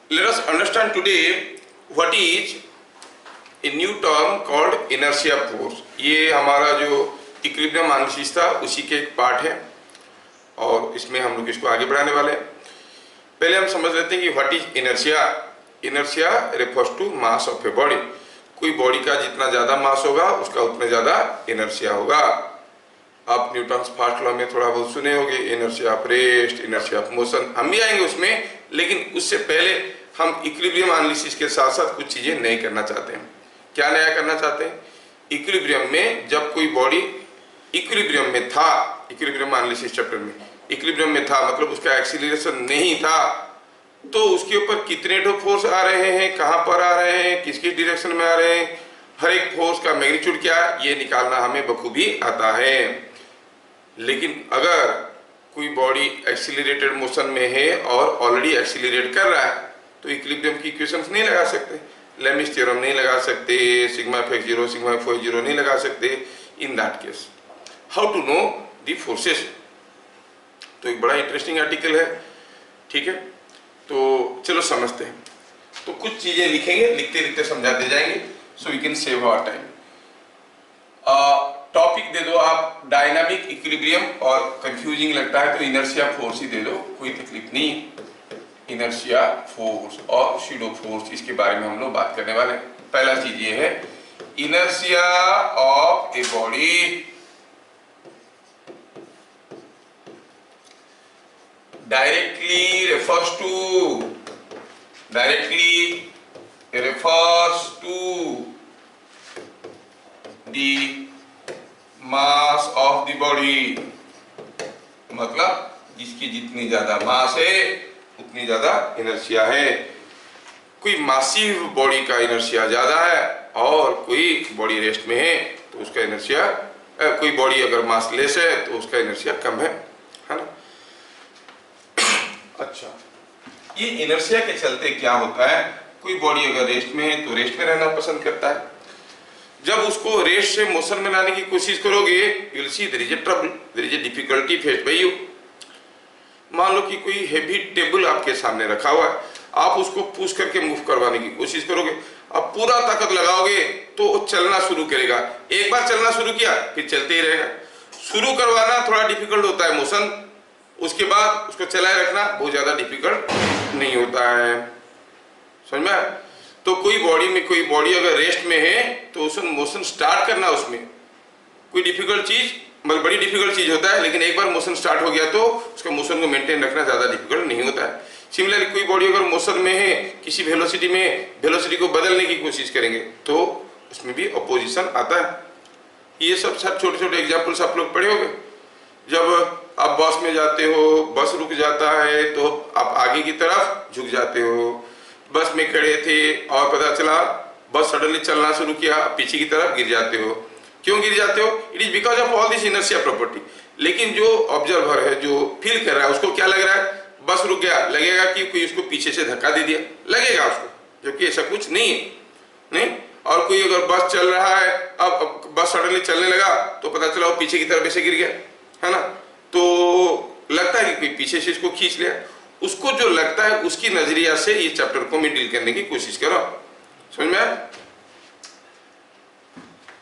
Let us understand today what is a new term called inertia force. ये हमारा जो equilibrium analysis था उसी के एक पार्ट है और इसमें हम लोग इसको आगे बढ़ाने वाले हैं। पहले हम समझ लेते हैं कि what is inertia. Inertia refers to mass of a body. कोई बॉडी का जितना ज्यादा मास होगा उसका उतना ज्यादा इनर्शिया होगा। आप न्यूटन्स फर्स्ट लॉ में थोड़ा बहुत सुने होंगे, inertia of rest, inertia of motion, हम भी आएंगे उसमें, लेकिन उससे पहले हम इक्विलिब्रियम एनालिसिस के साथ साथ कुछ चीजें नई करना चाहते हैं। क्या नया करना चाहते हैं? इक्विलिब्रियम में जब कोई बॉडी इक्विलिब्रियम में था, इक्विलिब्रियम एनालिसिस चैप्टर में इक्विलिब्रियम में था मतलब उसका एक्सीलरेशन नहीं था, तो उसके ऊपर कितने ठो फोर्स आ रहे हैं, कहां पर आ रहे हैं, किस किस डायरेक्शन में आ रहे हैं, हर एक फोर्स का मैग्नीट्यूड क्या है, ये निकालना हमें बखूबी आता है। लेकिन अगर कोई बॉडी एक्सीलरेटेड मोशन में है और ऑलरेडी एक्सीलरेट कर रहा है तो इक्विलिब्रियम की इक्वेशंस नहीं लगा सकते, लेमिस थ्योरम नहीं लगा सकते, sigma f zero, sigma f zero नहीं लगा सकते। In that case how to know the forces, तो एक बड़ा इंटरेस्टिंग आर्टिकल है, ठीक है। तो चलो समझते हैं। तो कुछ चीजें लिखेंगे, लिखते लिखते समझाते जाएंगे, so we can save our time. Topic दे दो आप डायनामिक इक्विलिब्रियम, और कंफ्यूजिंग लगता है तो इनर्शिया फोर्स ही दे दो, कोई तकलीफ नहीं। इनर्शिया फोर्स और शूडो फोर्स, इसके बारे में हम लोग बात करने वाले हैं। पहला चीज ये है inertia of a body directly refers to the mass of the body, मतलब जिसकी जितनी ज्यादा मास है उतनी ज्यादा इनर्शिया है। कोई मासिव बॉडी का इनर्शिया ज्यादा है और कोई बॉडी रेस्ट में है तो उसका इनर्शिया, कोई बॉडी अगर मास लेस है तो उसका इनर्शिया कम है ना। अच्छा, ये इनर्शिया के चलते क्या होता है, कोई बॉडी अगर रेस्ट में है तो रेस्ट में रहना पसंद करता है। जब उसको रेस्ट से मोशन में लाने की कोशिश करोगे you will see there is a trouble, there is a difficulty faced by you. मान लो कि कोई हेवी टेबल आपके सामने रखा हुआ है, आप उसको पुश करके मूव करवाने की कोशिश करोगे, अब पूरा ताकत लगाओगे तो चलना शुरू करेगा। एक बार चलना शुरू किया फिर चलते ही रहेगा। शुरू करवाना थोड़ा डिफिकल्ट होता है मोशन, उसके बाद उसको चलाए रखना बहुत ज्यादा डिफिकल्ट नहीं होता है, समझ में। तो कोई बॉडी अगर रेस्ट में है तो उस मोशन स्टार्ट करना उसमें कोई डिफिकल्ट चीज, मतलब बड़ी डिफिकल्ट चीज होता है, लेकिन एक बार मोशन स्टार्ट हो गया तो उसका मोशन को मेंटेन रखना ज्यादा डिफिकल्ट नहीं होता है। सिमिलरली कोई बॉडी अगर मोशन में है किसी वेलोसिटी में, वेलोसिटी को बदलने की कोशिश करेंगे तो उसमें भी अपोजिशन आता है। ये सब छोटे छोटे एग्जाम्पल्स आप लोग पढ़े होंगे। जब आप बस में जाते हो, बस रुक जाता है तो आप आगे की तरफ झुक जाते हो, बस में खड़े थे और पता चला बस सडनली चलना शुरू किया, पीछे की तरफ गिर जाते हो। क्यों गिर जाते हो? It is because of all this inertia property. लेकिन जो ऑब्जर्वर है, जो फील कर रहा है, उसको क्या लग रहा है, बस रुक गया, लगेगा कि कोई उसको पीछे से धक्का दे दिया, लगेगा उसको, जबकि ऐसा कुछ नहीं है, नहीं। और कोई अगर बस चल रहा है, अब बस सडनली चलने लगा तो पता चला वो पीछे की तरफ ऐसे गिर गया, है ना, तो लगता है कि कोई पीछे से इसको खींच लिया। उसको जो लगता है उसकी नजरिया से ये चैप्टर को मैं डील करने की कोशिश कर रहा हूं, समझ में आया?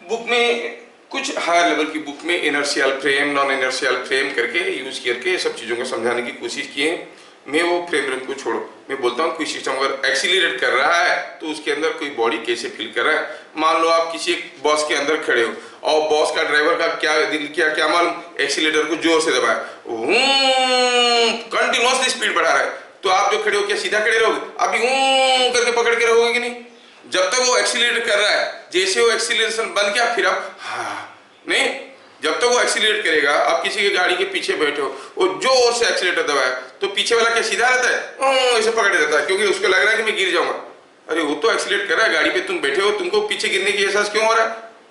बुक में कुछ हायर लेवल की बुक में inertial frame, non inertial frame करके यूज करके ये सब चीजों को समझाने की कोशिश की है। मैं वो फ्रेम को छोड़ो, मैं बोलता हूँ कोई सिस्टम अगर एक्सीलरेट कर रहा है तो उसके अंदर कोई बॉडी कैसे फील कर रहा है। मान लो आप किसी एक बस के अंदर खड़े हो और बस का ड्राइवर का क्या दिल किया, क्या मालूम, एक्सीलरेटर को जोर से दबाया, कंटिन्यूअसली स्पीड बढ़ा रहा है, तो आप जो खड़े हो क्या सीधा खड़े रहोगे? आप भी करके पकड़ के रहोगे कि नहीं? जब तक वो एक्सीलरेट कर रहा है, जैसे वो एक्सीलरेशन बंद किया फिर आप नहीं, जब तक वो एक्सीलरेट करेगा, आप किसी की गाड़ी के पीछे बैठे हो, वो जोर से एक्सीलरेटर दबाया तो पीछे वाला क्या सीधा रहता है? ऐसे पकड़े रहता है, क्योंकि उसको लग रहा है कि मैं गिर जाऊंगा। अरे वो तो एक्सीलरेट कर रहा है, गाड़ी पे तुम बैठे हो, तुमको पीछे गिरने की एहसास क्यों हो रहा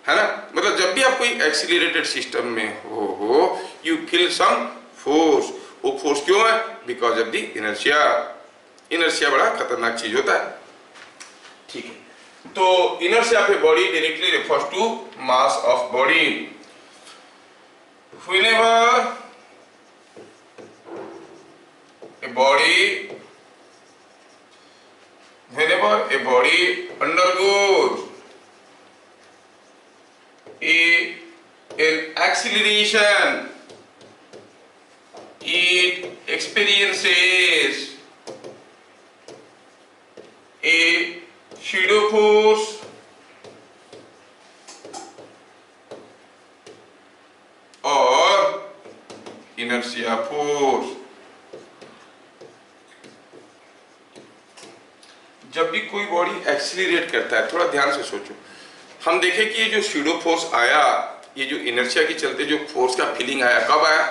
है ना। मतलब जब भी आप कोई एक्सीलरेटेड सिस्टम में हो यू फील सम फोर्स। वो फोर्स क्यों है? Because of the inertia. Inertia बड़ा खतरनाक चीज होता है, ठीक है। तो inertia of a body directly refers to mass of body. Whenever a body body undergoes an acceleration, it experiences a pseudo force or inertia force। जब भी कोई बॉडी एक्सीलरेट करता है, थोड़ा ध्यान से सोचो, हम देखें कि ये जो स्यूडो फोर्स आया, ये जो इनर्शिया के चलते जो फोर्स का फीलिंग आया, कब आया?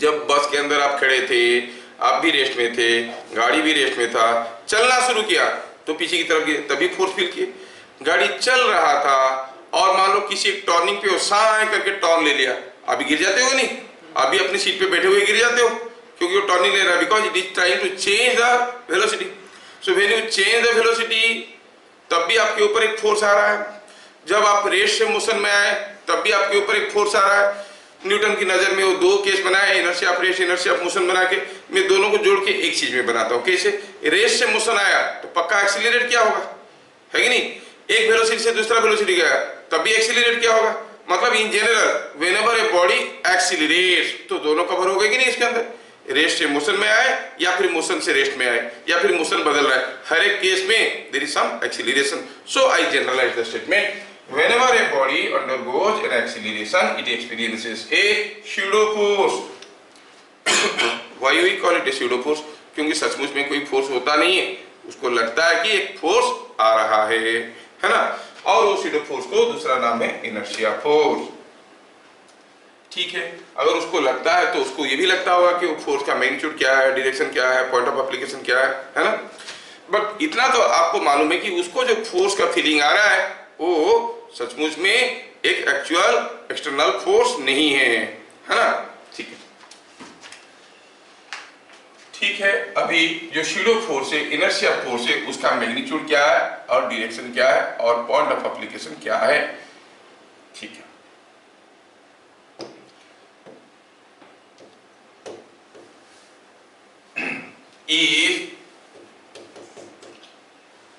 जब बस के अंदर आप खड़े थे, आप भी रेस्ट में थे, गाड़ी भी रेस्ट में था, चलना शुरू किया तो पीछे की तरफ गए, तभी फोर्स फील किए। गाड़ी चल रहा था और मान लो किसी एक टर्निंग पे साए करके टर्न ले लिया, अभी गिर जाते हो नहीं? अभी अपनी सीट पे बैठे हुए गिर जाते हो, क्योंकि वो टर्निंग ले रहा है, because it is trying to change the velocity. So when you change the velocity, तब भी आपके ऊपर एक फोर्स आ रहा है। जब आप रेस्ट से मोशन में आए, तब भी आपके ऊपर एक फोर्स आ रहा है। न्यूटन की नजर में वो दो केस बनाए, inertia of rest, inertia of motion बना के, मैं दोनों को जोड़ के एक चीज में बनाता हूँ। कैसे? रेस्ट से मोशन आया तो पक्का एक्सीलरेट क्या होगा, है कि नहीं? एक वेलोसिटी से दूसरा वेलोसिटी गया, तब भी एक्सीलरेट क्या होगा? मतलब in general whenever a body accelerates, तो दोनों कवर हो गए कि नहीं इसके अंदर? रेस्ट से मोशन में आए या फिर मोशन से रेस्ट में आए या फिर मोशन बदल रहा है, हर एक केस में there is some acceleration. So I generalize the statement, whenever a body undergoes an acceleration, it experiences a pseudo force। Why we call it a pseudo force? क्योंकि सचमुच में कोई फोर्स होता नहीं है, उसको लगता है कि एक फोर्स आ रहा है ना? और वो pseudo force को दूसरा नाम है inertia force। ठीक है, अगर उसको लगता है तो उसको ये भी लगता होगा कि वो फोर्स का मैग्नीट्यूड क्या है, डायरेक्शन क्या है, पॉइंट ऑफ एप्लीकेशन क्या है ना? बट इतना तो आपको मालूम है कि उसको जो फोर्स का फीलिंग आ रहा है वो सचमुच में एक एक्चुअल एक्सटर्नल फोर्स नहीं है ना? ठीक है, ठीक है। अभी जो स्यूडो फोर्स है, इनर्शिया फोर्स है, उसका मैग्नीट्यूड क्या है और डायरेक्शन क्या है और पॉइंट ऑफ एप्लीकेशन क्या है। ठीक है,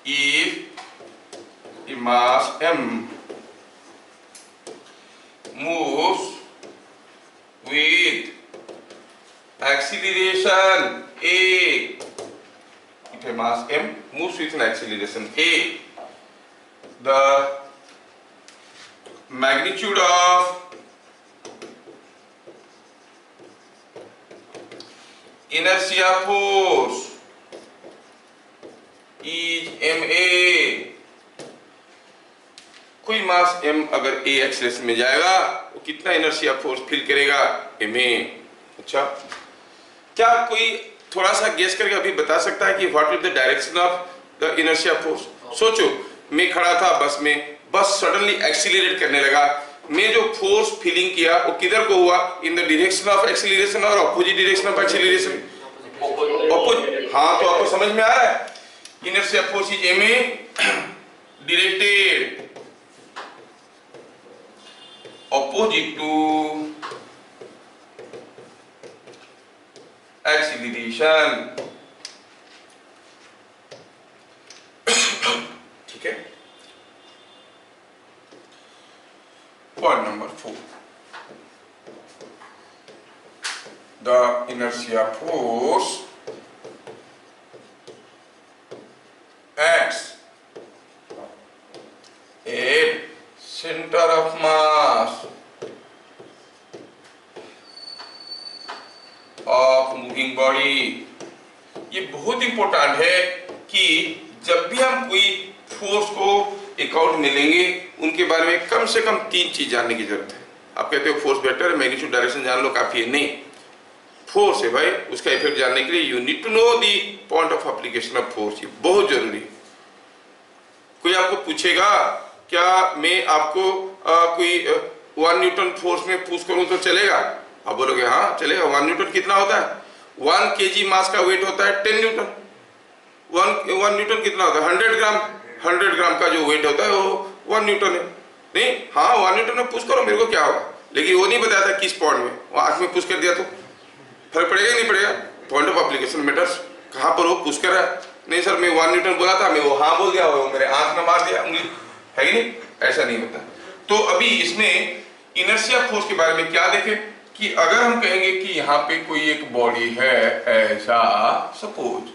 if a mass m moves with acceleration a, if a mass m moves with an acceleration a, the magnitude of inertia force is ma। कोई मास m अगर a एक्सेलेरेशन में जाएगा तो कितना इनर्शिया फोर्स फील करेगा? ma। अच्छा, क्या कोई थोड़ा सा गेस करके अभी बता सकता है कि what will the direction of the inertia force? सोचो, मैं खड़ा था बस में, बस सडनली एक्सीलरेट करने लगा, मैं जो फोर्स फीलिंग किया वो किधर को हुआ? In the direction of acceleration और opposite direction of acceleration? Opposite. हाँ, तो आपको समझ में आ रहा है? Inertia force is ma directed opposite to acceleration। ठीक है, पॉइंट नंबर 4, the inertia force acts at center of mass of moving body। ये बहुत इंपॉर्टेंट है कि जब भी हम कोई फोर्स को अकाउंट में लेंगे, उनके बारे में कम से कम 3 चीज जानने की जरूरत है। आप कहते हो फोर्स बेटर है, मैग्नीट्यूड डायरेक्शन जान लो काफी है, नहीं, फोर्स है भाई, उसका इफेक्ट जानने के लिए you need to know the point of application of force, ये बहुत जरूरी है। कोई आपको पूछेगा क्या मैं आपको कोई 1 न्यूटन फोर्स में पुश करूं तो चलेगा? आप बोलोगे हाँ चलेगा। 1 न्यूटन कितना होता है? 1 kg मास का वेट होता है 10 न्यूटन। 1 न्यूटन कितना होता है? 100 ग्राम। 100 ग्राम का जो वेट होता है वो 1 न्यूटन है। नहीं, हाँ 1 न्यूटन में पुश करो, मेरे को क्या होगा, लेकिन वो नहीं बताया था किस पॉइंट में। वो आंख में पुश कर दिया तो फर्क पड़ेगा नहीं पड़ेगा? पॉइंट ऑफ एप्लीकेशन मैटर्स, कहाँ पर वो पुश कर रहा है, नहीं सर मैं 1 न्यूटन बोला था, मैं वो हाँ बोल दिया, वो मेरे आंख में मार दिया उंगली, है कि नहीं? ऐसा नहीं होता। तो अभी इसमें इनर्शिया फोर्स के बारे में क्या देखें कि अगर हम कहेंगे कि यहाँ पे कोई एक बॉडी है ऐसा, सपोज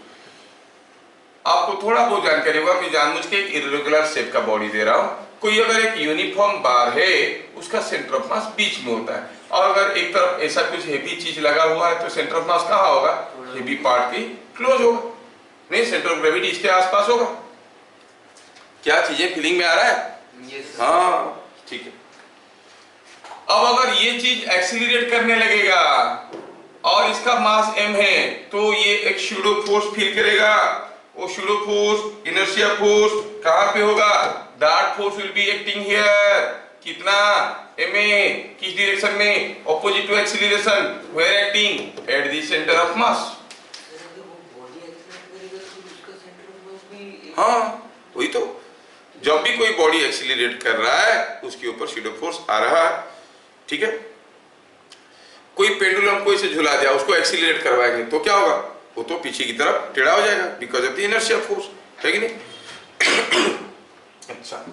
आपको थोड़ा बहुत जानकारी होगा, मैं जानबूझ के एक इरेगुलर शेप का बॉडी दे रहा हूँ। कोई अगर एक यूनिफॉर्म बार है, उसका सेंटर ऑफ मास बीच में होता है, और अगर एक तरफ ऐसा कुछ हेवी चीज लगा हुआ है तो सेंटर ऑफ मास कहाँ होगा? हेवी पार्ट की क्लोज होगा, नहीं सेंटर ऑफ ग्रेविटी इसके आसपास होगा। क्या चीजें फीलिंग में आ रहा है? हाँ ठीक है। अब अगर ये चीज एक्सीलरेट करने लगेगा और इसका मास m है, तो ये एक शूडो फोर्स फील करेगा। वो शूडो फोर्स, इनर्शिया फोर्स कहां पे होगा? That force will be acting here. कितना? ma, किस डायरेक्शन में? Opposite to acceleration, where acting at the centre of mass. हाँ वही तो, जब भी कोई बॉडी एक्सीलरेट कर रहा है उसके ऊपर शूडो फोर्स आ रहा है, ठीक है। कोई पेंडुलम को इसे झुला दिया, उसको एक्सीलरेट करवाएंगे तो क्या होगा? वो तो पीछे की तरफ टेढ़ा हो जाएगा because of the inertia force, है कि नहीं? अच्छा,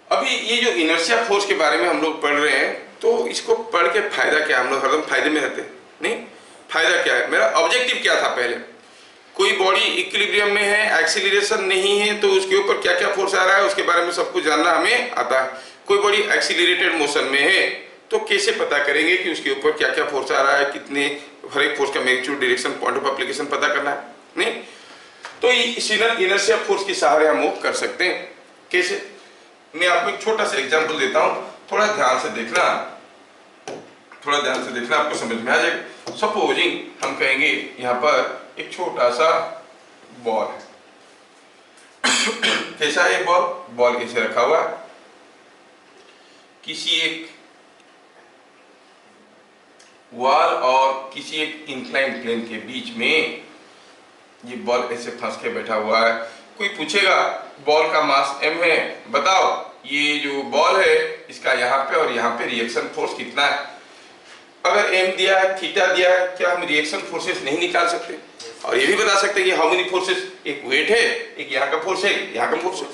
अभी ये जो इनर्शिया फोर्स के बारे में हम लोग पढ़ रहे हैं, तो इसको पढ़ के फायदा क्या? हम लोग हरदम फायदे में रहते नहीं, फायदा क्या है? मेरा ऑब्जेक्टिव क्या था? पहले कोई बॉडी इक्विलिब्रियम में है, एक्सीलरेशन नहीं है, तो उसके ऊपर क्या क्या फोर्स आ रहा है उसके बारे में सब कुछ जानना हमें आता है। कोई बॉडी एक्सीलरेटेड मोशन में है तो कैसे पता करेंगे कि उसके ऊपर क्या क्या फोर्स आ रहा है, कितने, हर एक फोर्स का magnitude, direction, point of application पता करना है, नहीं? तो इसी इनर्शिया फोर्स के सहारे हम मूव कर सकते हैं। कैसे? मैं आपको एक छोटा सा एग्जांपल देता हूं, थोड़ा ध्यान से देखना, थोड़ा ध्यान से देखना, आपको समझ में आ जाएगा। सपोजिंग हम कहेंगे यहाँ पर एक छोटा सा बॉल है। कैसा है बॉल? बॉल कैसे रखा हुआ है? किसी एक वॉल और किसी एक इंक्लाइन प्लेन के बीच में ये बॉल ऐसे फंस के बैठा हुआ है। कोई पूछेगा बॉल का मास m है, बताओ ये जो बॉल है इसका यहाँ पे और यहाँ पे रिएक्शन फोर्स कितना है? अगर m दिया है, थीटा दिया है, क्या हम रिएक्शन फोर्सेस नहीं निकाल सकते? और ये भी बता सकते हैं कि हाउ मेनी फोर्सेस, एक वेट है, एक यहाँ का फोर्स है, यहाँ का फोर्स है,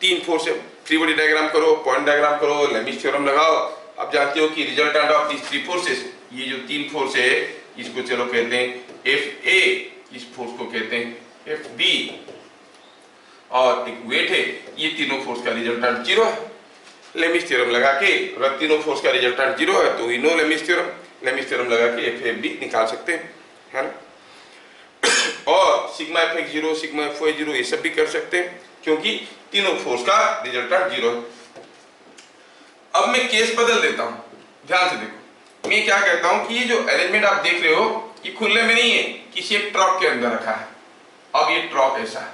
3 फोर्स है। फ्री बॉडी डायग्राम करो, पॉइंट डायग्राम करो, लेमिस थ्योरम लगाओ। आप जानते हो कि रिजल्टेंट ऑफ दिस 3 फोर्सेस, ये जो 3 फोर्स है इसको चलो कहते हैं FA, इस फोर्स को कहते हैं FB, और एक वेट है, ये तीनों फोर्स का रिजल्टेंट 0 है। लेमिस थ्योरम लगा के अगर तीनों फोर्स का रिजल्टेंट 0 है तो we know Lami's theorem, Lami's theorem लगा के FFB निकाल सकते हैं, है ना? और सिग्मा FX 0, सिग्मा FY 0 ये सब भी कर सकते हैं क्योंकि तीनों फोर्स का रिजल्टेंट 0 है। अब मैं केस बदल देता हूं, ध्यान से देखो। मैं क्या कहता हूं कि ये जो अरेंजमेंट आप देख रहे हो ये खुले में नहीं है, किसी एक ट्रक के अंदर रखा है। अब ये ट्रक ऐसा है,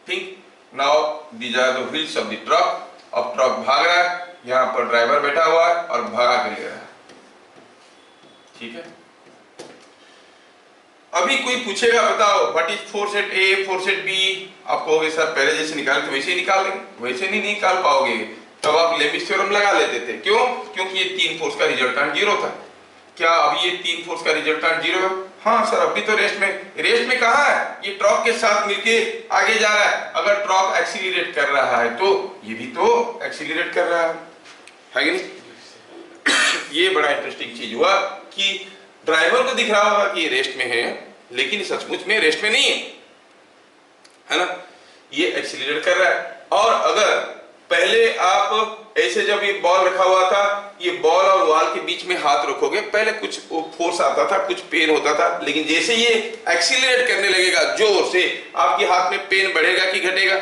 ठीक? Now these are the wheels of the truck. अब ट्रक भाग रहा है, यहाँ पर ड्राइवर बैठा हुआ है और भगा के ले रहा है, ठीक है? अभी कोई पूछेगा बताओ what is force at A, force at B, आप कहोगे सर पहले जैसे निकाले तो वैसे ही निकाल लेंगे। वैसे नहीं निकाल पाओगे, तब आप लेमिस थ्योरम लगा लेते थे। क्यों? क्योंकि ये 3 फोर्स का रिजल्टेंट 0 था। क्या अभी ये 3 फोर्स का रिजल्टेंट 0 है? हाँ सर अभी तो रेस्ट में। रेस्ट में कहाँ है? ये ट्रक के साथ मिलके आगे जा रहा है। अगर ट्रक एक्सीलरेट कर रहा है तो ये भी तो एक्सीलरेट कर रहा है कि नहीं? ये बड़ा इंटरेस्टिंग चीज हुआ कि ड्राइवर को दिख रहा होगा कि ये रेस्ट में है, लेकिन सचमुच में रेस्ट में नहीं है ना? ये एक्सीलरेट कर रहा है। और अगर पहले आप ऐसे जब ये बॉल रखा हुआ था, ये बॉल और वॉल के बीच में हाथ रखोगे, पहले कुछ फोर्स आता था, कुछ पेन होता था, लेकिन जैसे ये एक्सीलरेट करने लगेगा जोर से, आपके हाथ में पेन बढ़ेगा कि घटेगा?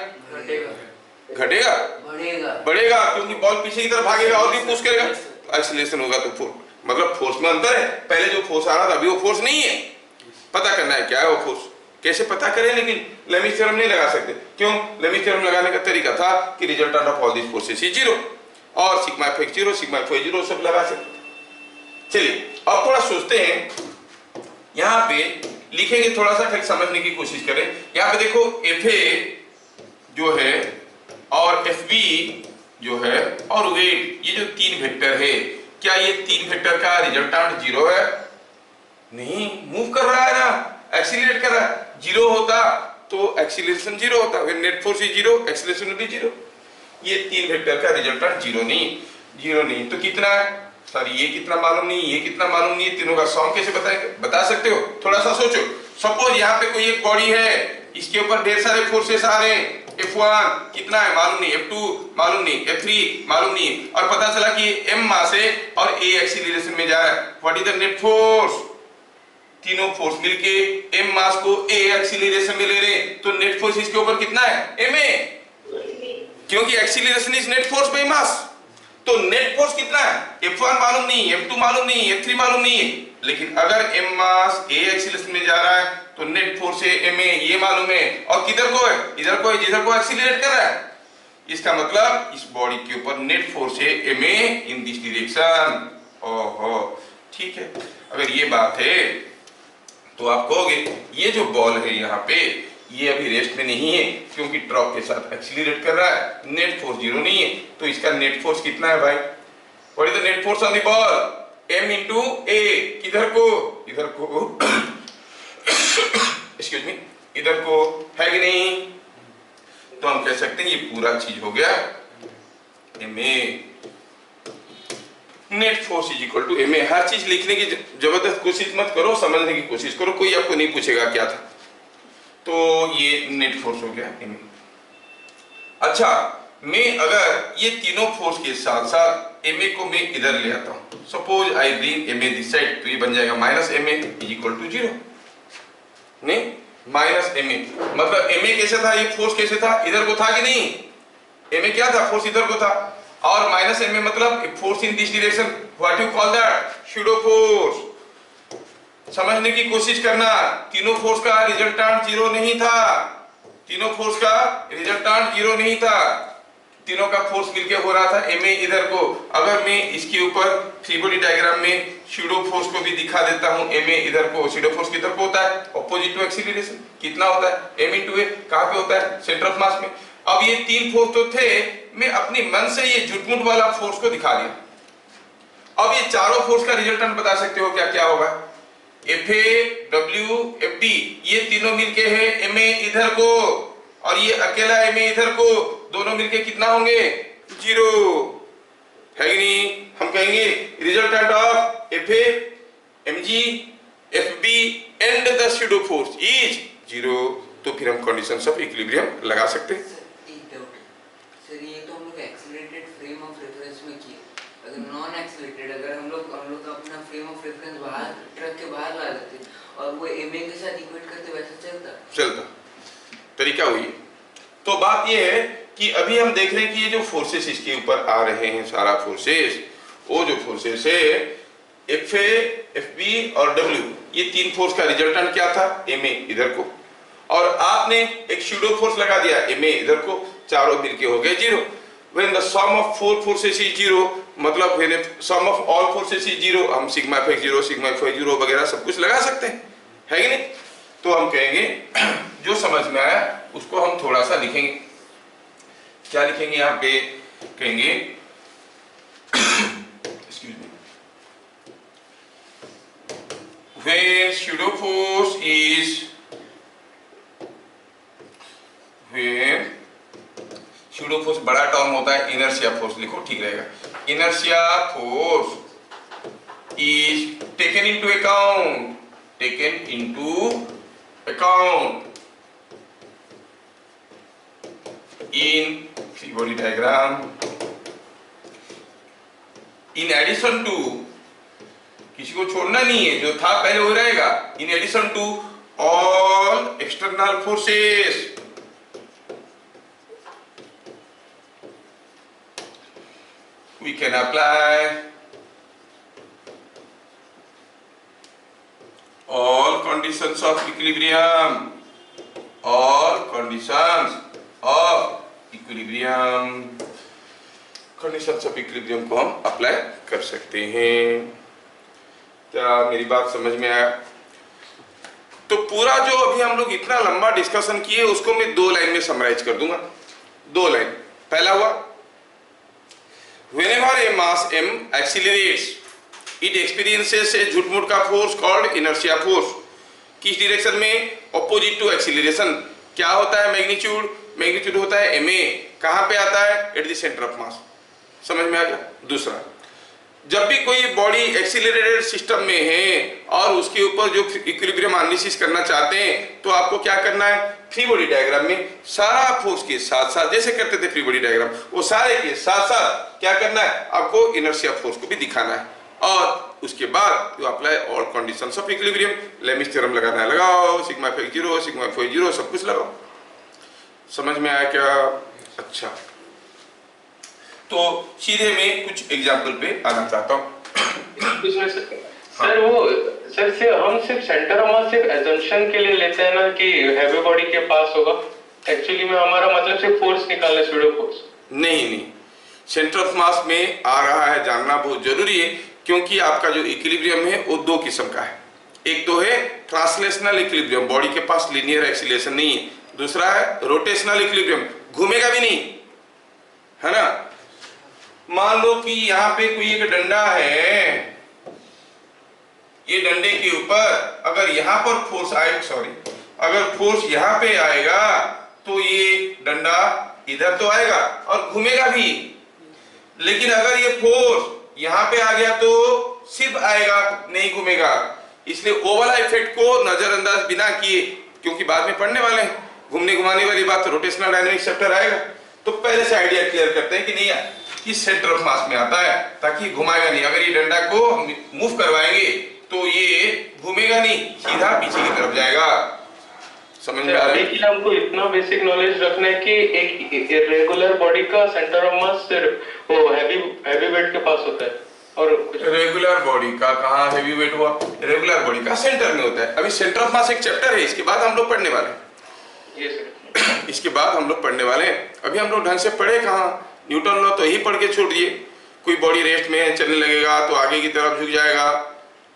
घटेगा, बढ़ेगा, क्योंकि बॉल पीछे की तरफ भागेगा और भी पुश करेगा, एक्सीलरेशन होगा। तो फोर्स मतलब फोर्स में अंतर है। पहले जो फोर्स आ रहा था अभी वो फोर्स नहीं है। पता करना है क्या है वो फोर्स, कैसे पता करें? लेकिन लेमिस थ्योरम नहीं लगा सकते। क्यों? लेमिस थ्योरम लगाने का तरीका था कि resultant of all this forces is 0 और सिग्मा FX 0, सिग्मा FY 0 सब लगा सकते। चलिए अब थोड़ा सोचते हैं, यहाँ पे लिखेंगे, थोड़ा सा फिर समझने की कोशिश करें। यहाँ पे देखो FA जो है और FB जो है और वेट, ये जो 3 वेक्टर है, क्या ये 3 वेक्टर का रिजल्टेंट 0 है? नहीं, मूव कर रहा है ना, एक्सीलरेट कर रहा है। जीरो होता तो एक्सीलरेशन जीरो होता, when net force is zero acceleration will be zero. ये तीन वेक्टर का रिजल्टेंट जीरो नहीं तो कितना है सर, ये कितना मालूम नहीं, ये कितना मालूम नहीं, तीनों का सम कैसे बताएंगे? बता सकते हो? थोड़ा सा सोचो। सपोज यहाँ पे कोई एक बॉडी है, इसके ऊपर ढेर सारे फोर्सेस आ रहे हैं, F1 कितना है मालूम नहीं, F2 मालूम नहीं, F3 मालूम नहीं, और पता चला कि m मास है और a एक्सीलरेशन में जा रहा है। What is the net force? तीनों फोर्स मिलके m मास को a एक्सीलरेशन में ले रहे हैं, तो नेट फोर्स इसके ऊपर कितना है? ma, क्योंकि acceleration is net force by मास। तो नेट फोर्स कितना है? F1 मालूम नहीं, F2 मालूम नहीं, F3 मालूम नहीं है, लेकिन अगर m मास a एक्सीलरेशन में जा रहा है तो नेट फोर्स है ma, ये मालूम है, और किधर को है? इधर को है, जिधर को एक्सीलरेट कर रहा है। इसका मतलब इस बॉडी के ऊपर नेट फोर्स है ma इन दिस डायरेक्शन। ओहो ठीक है, अगर ये बात है तो आप कहोगे ये जो बॉल है यहाँ पे ये अभी रेस्ट में नहीं है, क्योंकि ड्रॉप के साथ एक्सीलरेट कर रहा है, नेट फोर्स जीरो नहीं है, तो इसका नेट फोर्स कितना है भाई? What is the net force on the ball? m into a, किधर को? इधर को एक्सक्यूज मी, इधर को, है कि नहीं? तो हम कह सकते हैं ये पूरा चीज हो गया ma, net force is equal to ma। हर चीज लिखने की जबरदस्त कोशिश मत करो, समझने की कोशिश करो, कोई आपको नहीं पूछेगा क्या था। तो ये नेट फोर्स हो गया ma। अच्छा, मैं अगर ये तीनों फोर्स के साथ साथ ma को मैं इधर ले आता हूं, suppose I bring ma this side, तो ये बन जाएगा minus ma is equal to zero. नहीं, माइनस ma मतलब ma कैसे था? ये फोर्स कैसे था? इधर को था कि नहीं? ma क्या था? फोर्स इधर को था, और माइनस ma मतलब force in this direction. What you call that? Pseudo force. समझने की कोशिश करना, तीनों फोर्स का रिजल्टेंट जीरो नहीं था, तीनों फोर्स का रिजल्टेंट जीरो नहीं था, तीनों का फोर्स मिलके हो रहा था ma इधर को। अगर मैं इसके ऊपर फ्री बॉडी डायग्राम में स्यूडो फोर्स को भी दिखा देता हूं, ma इधर को, स्यूडो फोर्स किधर को होता है? Opposite to acceleration. कितना होता है? m into a। कहां पे होता है? सेंटर ऑफ मास में। अब ये तीन फोर्स तो थे, मैं अपनी मन से ये झुटमुट वाला फोर्स को दिखा दिया। अब ये चारों फोर्स का रिजल्टेंट बता सकते हो क्या क्या होगा? Fa, W, Fd, ये तीनों मिलके है ma इधर को, और ये अकेला ma इधर को, दोनों मिलके कितना होंगे? जीरो, है कि नहीं? हम कहेंगे resultant of Fa, Mg, Fb and the pseudo force is zero. तो फिर हम कंडीशंस ऑफ इक्विलिब्रियम लगा सकते हैं। सर ये तो हम लोग एक्सीलरेटेड फ्रेम ऑफ रेफरेंस में किए, अगर नॉन एक्सीलरेटेड, अगर हम लोग अपना फ्रेम ऑफ रेफरेंस बाहर ट्रक के बाहर ला देते और वो ma के साथ इक्वेट करते, वैसा चलता। तरीका हुई। तो बात ये है कि अभी हम देख रहे हैं कि ये जो फोर्सेस इसके ऊपर आ रहे हैं, सारा फोर्सेस, वो जो फोर्सेस है Fa, Fb और W, ये तीन फोर्स का रिजल्टेंट क्या था? ma इधर को, और आपने एक स्यूडो फोर्स लगा दिया ma इधर को, चारों मिलके हो गए zero. When the sum of four forces is zero, मतलब when sum of all forces is zero, हम sigma f zero, sigma f zero वगैरह सब कुछ लगा सकते हैं, है कि नहीं? तो हम कहेंगे जो समझ में आया उसको हम थोड़ा सा लिखेंगे। क्या लिखेंगे यहाँ पे? कहेंगे when pseudo force is, when pseudo force बड़ा टर्म होता है, इनर्शिया फोर्स लिखो, ठीक रहेगा। Inertia force is taken into account, taken into account in free body diagram, in addition to, किसी को छोड़ना नहीं है, जो था पहले हो रहेगा, in addition to all external forces, we can apply all conditions of equilibrium, all conditions of equilibrium, conditions of equilibrium को हम अप्लाई कर सकते हैं। क्या मेरी बात समझ में आया? तो पूरा जो अभी हम लोग इतना लंबा डिस्कशन किए उसको मैं दो लाइन में समराइज कर दूंगा। दो लाइन। पहला हुआ, whenever a mass m accelerates, it experiences a झुटमुट का फोर्स called inertia force. किस डायरेक्शन में? Opposite to acceleration. क्या होता है मैग्नीट्यूड? मैग्नीट्यूड होता है ma। कहां पे आता है? एट द सेंटर ऑफ मास। समझ में आ गया? दूसरा, जब भी कोई बॉडी एक्सीलरेटेड सिस्टम में है और उसके ऊपर जो इक्विलिब्रियम एनालिसिस करना चाहते हैं तो आपको क्या करना है? फ्री बॉडी डायग्राम में सारा फोर्स के साथ साथ, जैसे करते थे फ्री बॉडी डायग्राम, वो सारे के साथ साथ क्या करना है? आपको इनर्शिया फोर्स को भी दिखाना है। और उसके बाद you apply all conditions of equilibrium. Lami's theorem लगाना है लगाओ, सिग्मा F 0, सिग्मा F 0, सब कुछ लगाओ। समझ में आया क्या? अच्छा, तो सीधे मैं कुछ एग्जाम्पल पे आना चाहता हूँ। सर वो से हम सिर्फ सेंटर ऑफ मास सिर्फ एजम्पशन के लिए लेते हैं ना कि हैवी बॉडी के पास होगा, एक्चुअली में हमारा मतलब सिर्फ फोर्स निकालना, स्यूडो फोर्स। नहीं, सेंटर ऑफ मास में आ रहा है जानना बहुत जरूरी है, क्योंकि आपका जो इक्विलिब्रियम है वो दो किस्म का है। एक तो है ट्रांसलेशनल इक्विलिब्रियम, बॉडी के पास लीनियर एक्सीलरेशन नहीं है। दूसरा है रोटेशनल इक्विलिब्रियम, घूमेगा भी नहीं, है ना। मान लो कि यहाँ पे कोई एक डंडा है, ये डंडे के ऊपर अगर यहाँ पर फोर्स आए, अगर फोर्स यहाँ पे आएगा तो ये डंडा इधर तो आएगा और घूमेगा भी, लेकिन अगर ये फोर्स यहाँ पे आ गया तो सिर्फ आएगा, नहीं घूमेगा। इसलिए ओवरऑल इफेक्ट को नजरअंदाज बिना किए, क्योंकि बाद में पढ़ने वाले हैं घूमने घुमाने वाली बात, रोटेशनल डायनामिक्स चैप्टर आएगा, तो पहले से आइडिया क्लियर करते हैं कि नहीं किस सेंटर ऑफ मास में आता है, ताकि घुमाएगा नहीं। अगर ये डंडा को मूव करवाएंगे तो ये घूमेगा नहीं, सीधा पीछे की तरफ जाएगा। समझ में आ रहा है? लेकिन हमको इतना बेसिक नॉलेज रखना है कि एक रेगुलर बॉडी का सेंटर ऑफ मास सिर्फ वो हैवी वेट के पास होता है, और रेगुलर बॉडी का कहाँ हैवी वेट हुआ? रेगुलर बॉडी का सेंटर में होता है। अभी सेंटर ऑफ मास एक चैप्टर है, इसके बाद हम लोग पढ़ने वाले हैं। ये सर इसके बाद हम लोग पढ़ने वाले हैं। अभी हम लोग ढंग से पढ़े कहाँ? न्यूटन लॉ तो ही पढ़ के छोड़ दिए। कोई बॉडी रेस्ट में चलने लगेगा तो आगे की तरफ झुक जाएगा,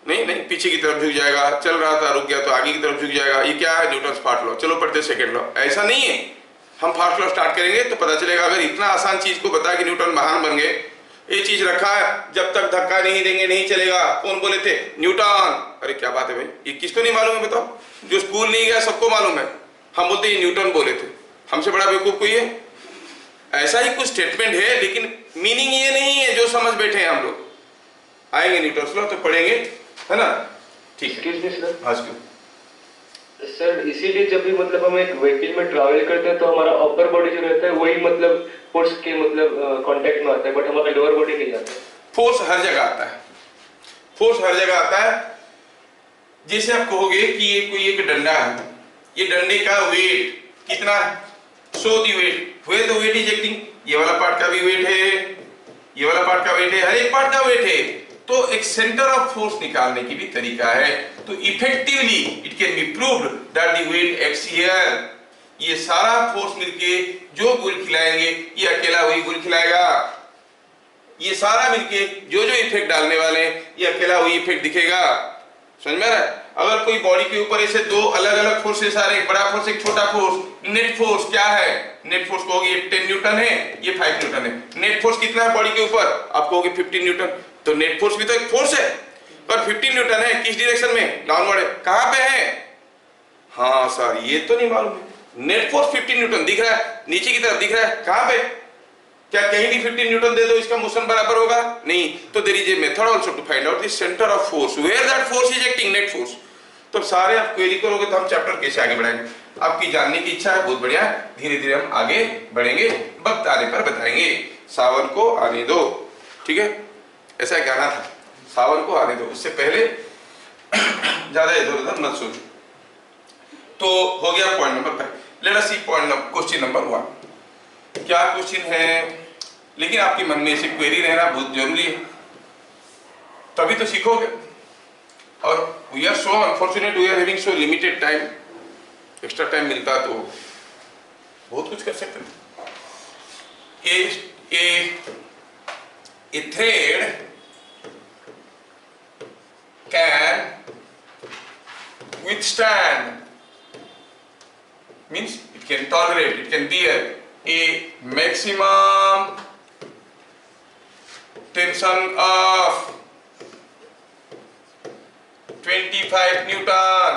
नहीं पीछे की तरफ झुक जाएगा, चल रहा था रुक गया तो आगे की तरफ झुक जाएगा। ये क्या है? Newton fast law. चलो पढ़ते सेकंड लॉ। ऐसा नहीं है, हम फास्ट लॉ स्टार्ट करेंगे तो पता चलेगा। अगर इतना आसान चीज को बता कि न्यूटन महान बन गए, ये चीज रखा है जब तक धक्का नहीं देंगे नहीं चलेगा। कौन बोले थे? न्यूटन। अरे क्या बात है भाई, ये किसको नहीं मालूम है बताओ? जो स्कूल नहीं गया सबको मालूम है। हम बोलते ये न्यूटन बोले थे, हमसे बड़ा बेवकूफ कोई है? ऐसा ही कुछ स्टेटमेंट है, लेकिन मीनिंग ये नहीं है जो समझ बैठे हैं हम लोग। आएंगे न्यूटन लॉ तो पढ़ेंगे, है ना? ठीक है आज क्यों सर, इसीलिए जब भी मतलब हम एक व्हीकल में ट्रैवल करते हैं तो हमारा अपर बॉडी जो रहता है वही मतलब फोर्स के मतलब कांटेक्ट में आता है, बट हमारा लोअर बॉडी नहीं जाता। फोर्स हर जगह आता है, फोर्स हर जगह आता है। जैसे आप कहोगे कि ये कोई एक डंडा है, ये डंडे का वेट कितना है? शो दी वेट, हुए तो वेट इज एक्टिंग। ये वाला पार्ट का भी वेट है, ये वाला पार्ट का वेट है, हर एक पार्ट का वेट है। तो एक सेंटर ऑफ फोर्स निकालने की भी तरीका है। तो effectively it can be proved that the weight acts here. ये सारा फोर्स मिलके जो गुल खिलाएंगे, ये अकेला वही गुल खिलाएगा। ये सारा मिलके जो जो इफेक्ट डालने वाले हैं, ये अकेला वही इफेक्ट दिखेगा। समझ में आ रहा है? अगर कोई बॉडी के ऊपर ऐसे दो अलग अलग फोर्सेस आ रहे, एक बड़ा फोर्स एक छोटा फोर्स, नेट फोर्स क्या है? नेट फोर्स कहोगे ये 10 न्यूटन है, ये 5 न्यूटन है। नेट फोर्स कितना है बॉडी के ऊपर? आप कहोगे 15 न्यूटन। तो नेट फोर्स भी तो एक फोर्स है, पर 15 न्यूटन है। किस डायरेक्शन में? डाउनवर्ड है। कहां पे है? हाँ सर ये तो नहीं मालूम है। नेट फोर्स 15 न्यूटन दिख रहा है, नीचे की तरफ दिख रहा है, कहां पे? क्या कहीं भी 15 न्यूटन दे दो इसका मोशन बराबर होगा? नहीं। तो there is a method also to find out the centre of force where that force is acting, net force. तो सारे आप क्वेरी करोगे तो हम चैप्टर कैसे आगे बढ़ाएंगे? आपकी जानने की इच्छा है, बहुत बढ़िया। धीरे धीरे हम आगे बढ़ेंगे, वक्त आने पर बताएंगे। सावन को आने दो, ठीक है? ऐसा कहना था, सावन को आने दो, उससे पहले ज्यादा इधर उधर मत सोचो। तो हो गया पॉइंट नंबर 5। लेट अस सी क्वेश्चन नंबर 1। क्या क्वेश्चन है? लेकिन आपके मन में ऐसी क्वेरी रहना बहुत जरूरी है, तभी तो सीखोगे। और we are so unfortunate, we are having so limited time. Extra time मिलता तो बहुत कुछ कर सकते थे। A thread can withstand, means it can tolerate, it can bear a maximum tension of 25 Newton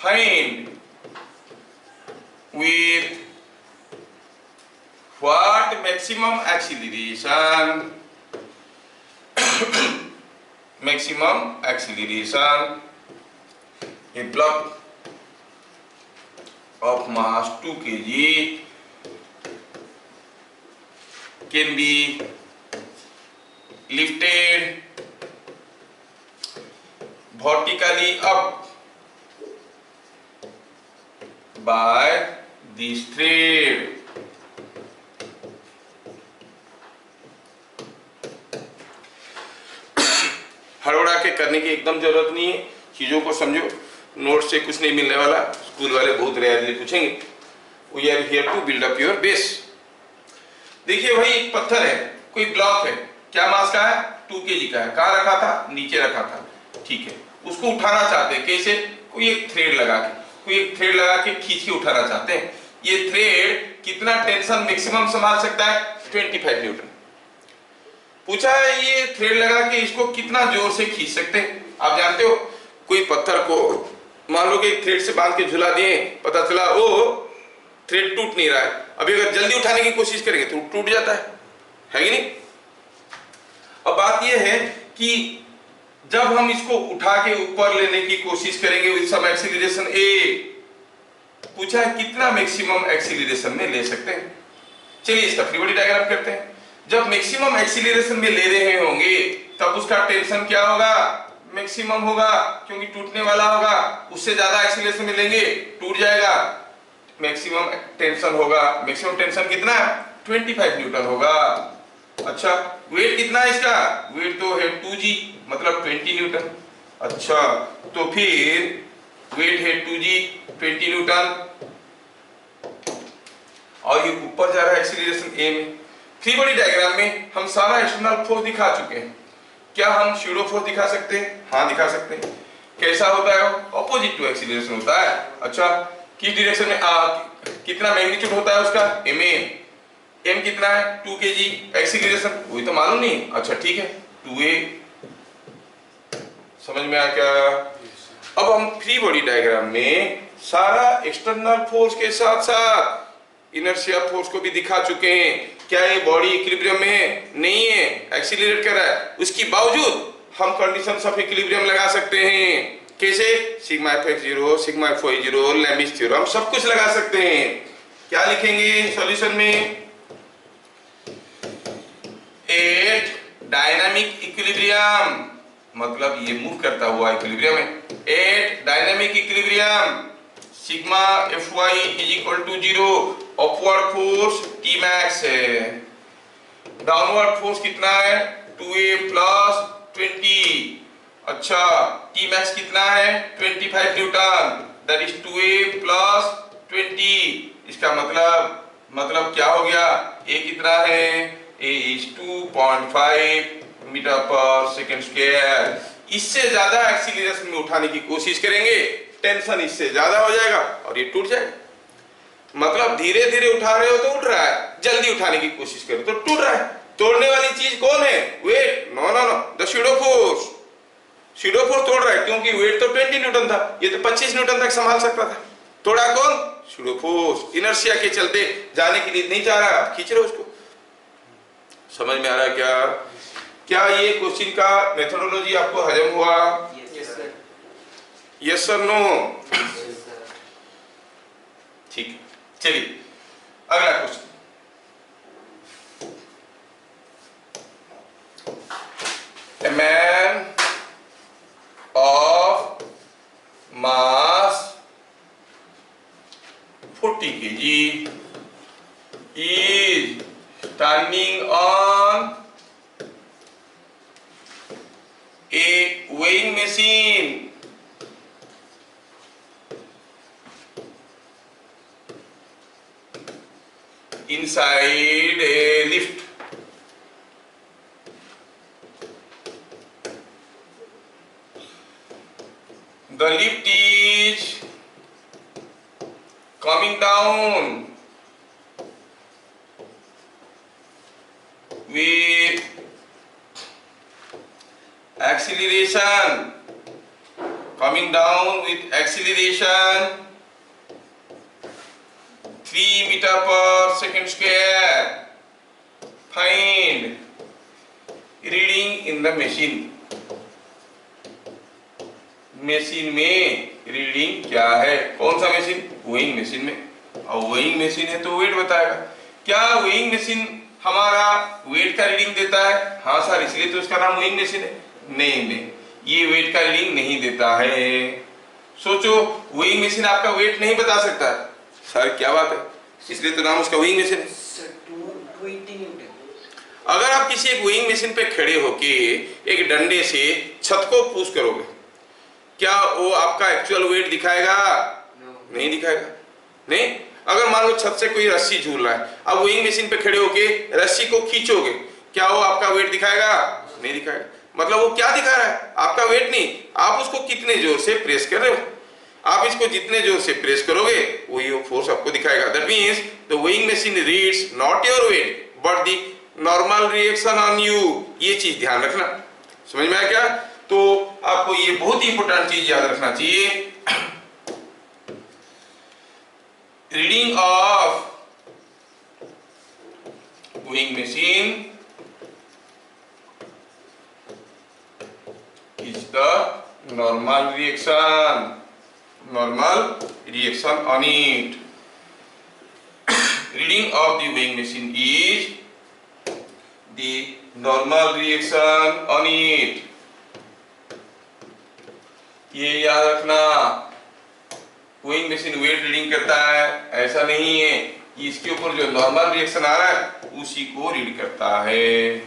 find with what maximum acceleration a block of mass 2 kg can be lifted vertically up by this thread. हड़बड़ा के करने की एकदम जरूरत नहीं है, चीजों को समझो, नोट से कुछ नहीं मिलने वाला, स्कूल वाले बहुत रेयरली पूछेंगे। We are here to build up your base. देखिए भाई, एक पत्थर है, कोई ब्लॉक है, क्या मास का है, 2 kg का है, कहाँ रखा था, नीचे रखा था, ठीक है। उसको उठाना चाहते हैं, कैसे, कोई एक थ्रेड लगा के खींच के उठाना चाहते हैं। ये थ्रेड कितना टेंशन मैक्सिमम संभाल सकता है, 25 न्यूटन। पूछा है ये थ्रेड लगा के इसको कितना जोर से खींच सकते हैं। आप जानते हो, कोई पत्थर को मान लो कि एक थ्रेड से बांध के झुला दिए, पता चला वो थ्रेड टूट नहीं रहा है, अभी अगर जल्दी उठाने की कोशिश करेंगे तो टूट जाता है कि नहीं। अब बात यह है कि जब हम इसको उठा के ऊपर लेने की कोशिश करेंगे विद सम एक्सीलरेशन ए, पूछा है कितना मैक्सिमम एक्सीलरेशन में ले सकते हैं। चलिए इसका फ्री बॉडी डायग्राम करते हैं। जब मैक्सिमम एक्सीलरेशन में ले रहे होंगे तब उसका टेंशन क्या होगा, मैक्सिमम होगा, क्योंकि टूटने वाला होगा। उससे ज्यादा एक्सीलरेशन में लेंगे टूट जाएगा, मैक्सिमम टेंशन होगा। मैक्सिमम टेंशन कितना, 25 न्यूटन होगा। अच्छा, वेट कितना है इसका, वेट तो है 2g मतलब 20 न्यूटन। अच्छा, तो फिर वेट है 2g 20 न्यूटन और ये ऊपर जा रहा है एक्सीलरेशन a में। फ्री बॉडी डायग्राम में हम सारा एक्सटर्नल फोर्स दिखा चुके हैं। क्या हम स्यूडो फोर्स दिखा सकते हैं, हाँ दिखा सकते हैं। कैसा होता है, ऑपोजिट टू एक्सीलरेशन होता है। अच्छा, किस डायरेक्शन में कितना मैग्नीट्यूड होता है उसका, m कितना है, 2 kg, एक्सीलरेशन वही तो मालूम नहीं। अच्छा ठीक है, 2a, समझ में आया क्या। अब हम फ्री बॉडी डायग्राम में सारा एक्सटर्नल फोर्स के साथ साथ इनर्शिया फोर्स को भी दिखा चुके हैं। क्या ये बॉडी इक्विलिब्रियम में है, नहीं है, एक्सीलरेट कर रहा है, उसकी बावजूद हम कंडीशंस ऑफ इक्विलिब्रियम लगा सकते हैं। कैसे, sigma f(x0), sigma f(y0), Lami's theorem, सब कुछ लगा सकते हैं। क्या लिखेंगे सॉल्यूशन में, एट डायनामिक इक्विलिब्रियम, मतलब ये मूव करता हुआ इक्विलिब्रियम है। At dynamic equilibrium sigma Fy is equal to 0, upward force T max है, डाउनवर्ड फोर्स कितना है 2a प्लस 20। अच्छा, T मैक्स कितना है 25 Newton, that is 2a plus 20। इसका मतलब क्या हो गया, a कितना है, a is 2.5 metre per second square. इससे ज्यादा एक्सीलरेशन में उठाने की कोशिश करेंगे, टेंशन इससे ज्यादा हो जाएगा और ये टूट जाएगा। मतलब धीरे धीरे उठा रहे हो तो उठ रहा है, जल्दी उठाने की कोशिश करो तो टूट रहा है। तोड़ने वाली चीज कौन है, weight, no no no, the pseudo force. Pseudo force तोड़ रहा है क्योंकि वेट तो 20 न्यूटन था, ये तो 25 न्यूटन तक संभाल सकता था। तोड़ा कौन, स्यूडो फोर्स, इनर्शिया के चलते जाने के लिए नहीं जा रहा, खींच रहे उसको। समझ में आ रहा है क्या। क्या ये क्वेश्चन का मेथोडोलॉजी आपको हजम हुआ, यस सर नो, ठीक है। चलिए अगला question, A man of mass 40 kg is standing on a weighing machine inside a lift. The lift is coming down with acceleration coming down with acceleration 3 meter per second square. Find reading in the machine. Machine में reading क्या है? कौन सा machine? Weighing machine में। और weighing machine है तो wait बताएगा। क्या वेइंग मशीन हमारा वेट का रीडिंग देता है? हाँ सर, इसलिए तो इसका नाम वेइंग मशीन है। नहीं, ये वेट का रीडिंग नहीं देता है। सोचो, वेइंग मशीन आपका वेट नहीं बता सकता है। सर क्या बात है, इसलिए तो नाम उसका वेइंग मशीन है। अगर आप किसी एक वेइंग मशीन पे खड़े होके एक डंडे से छत को पुश करोगे, क्या वो आपका एक्चुअल वेट दिखाएगा? नहीं दिखाएगा। नहीं, अगर मान लो छत से कोई रस्सी झूल रहा है, अब वेइंग मशीन पे खड़े होके रस्सी को खींचोगे, क्या वो आपका वेट दिखाएगा? नहीं दिखाएगा। मतलब वो क्या दिखा रहा है? आपका वेट नहीं, आप उसको कितने जोर से प्रेस कर रहे हो। आप इसको जितने जोर से प्रेस करोगे वही वो फोर्स आपको दिखाएगा। That means the weighing machine reads not your weight but the normal reaction on you. ये चीज ध्यान रखना। समझ में आया क्या? तो आपको ये बहुत ही इंपॉर्टेंट चीज याद रखना चाहिए। Reading of weighing machine is the normal reaction on it. Reading of the weighing machine is the normal reaction on it. ये याद रखना, वेइंग मशीन वेट रीडिंग करता है ऐसा नहीं है, इसके ऊपर जो नॉर्मल रिएक्शन आ रहा है उसी को रीड करता है।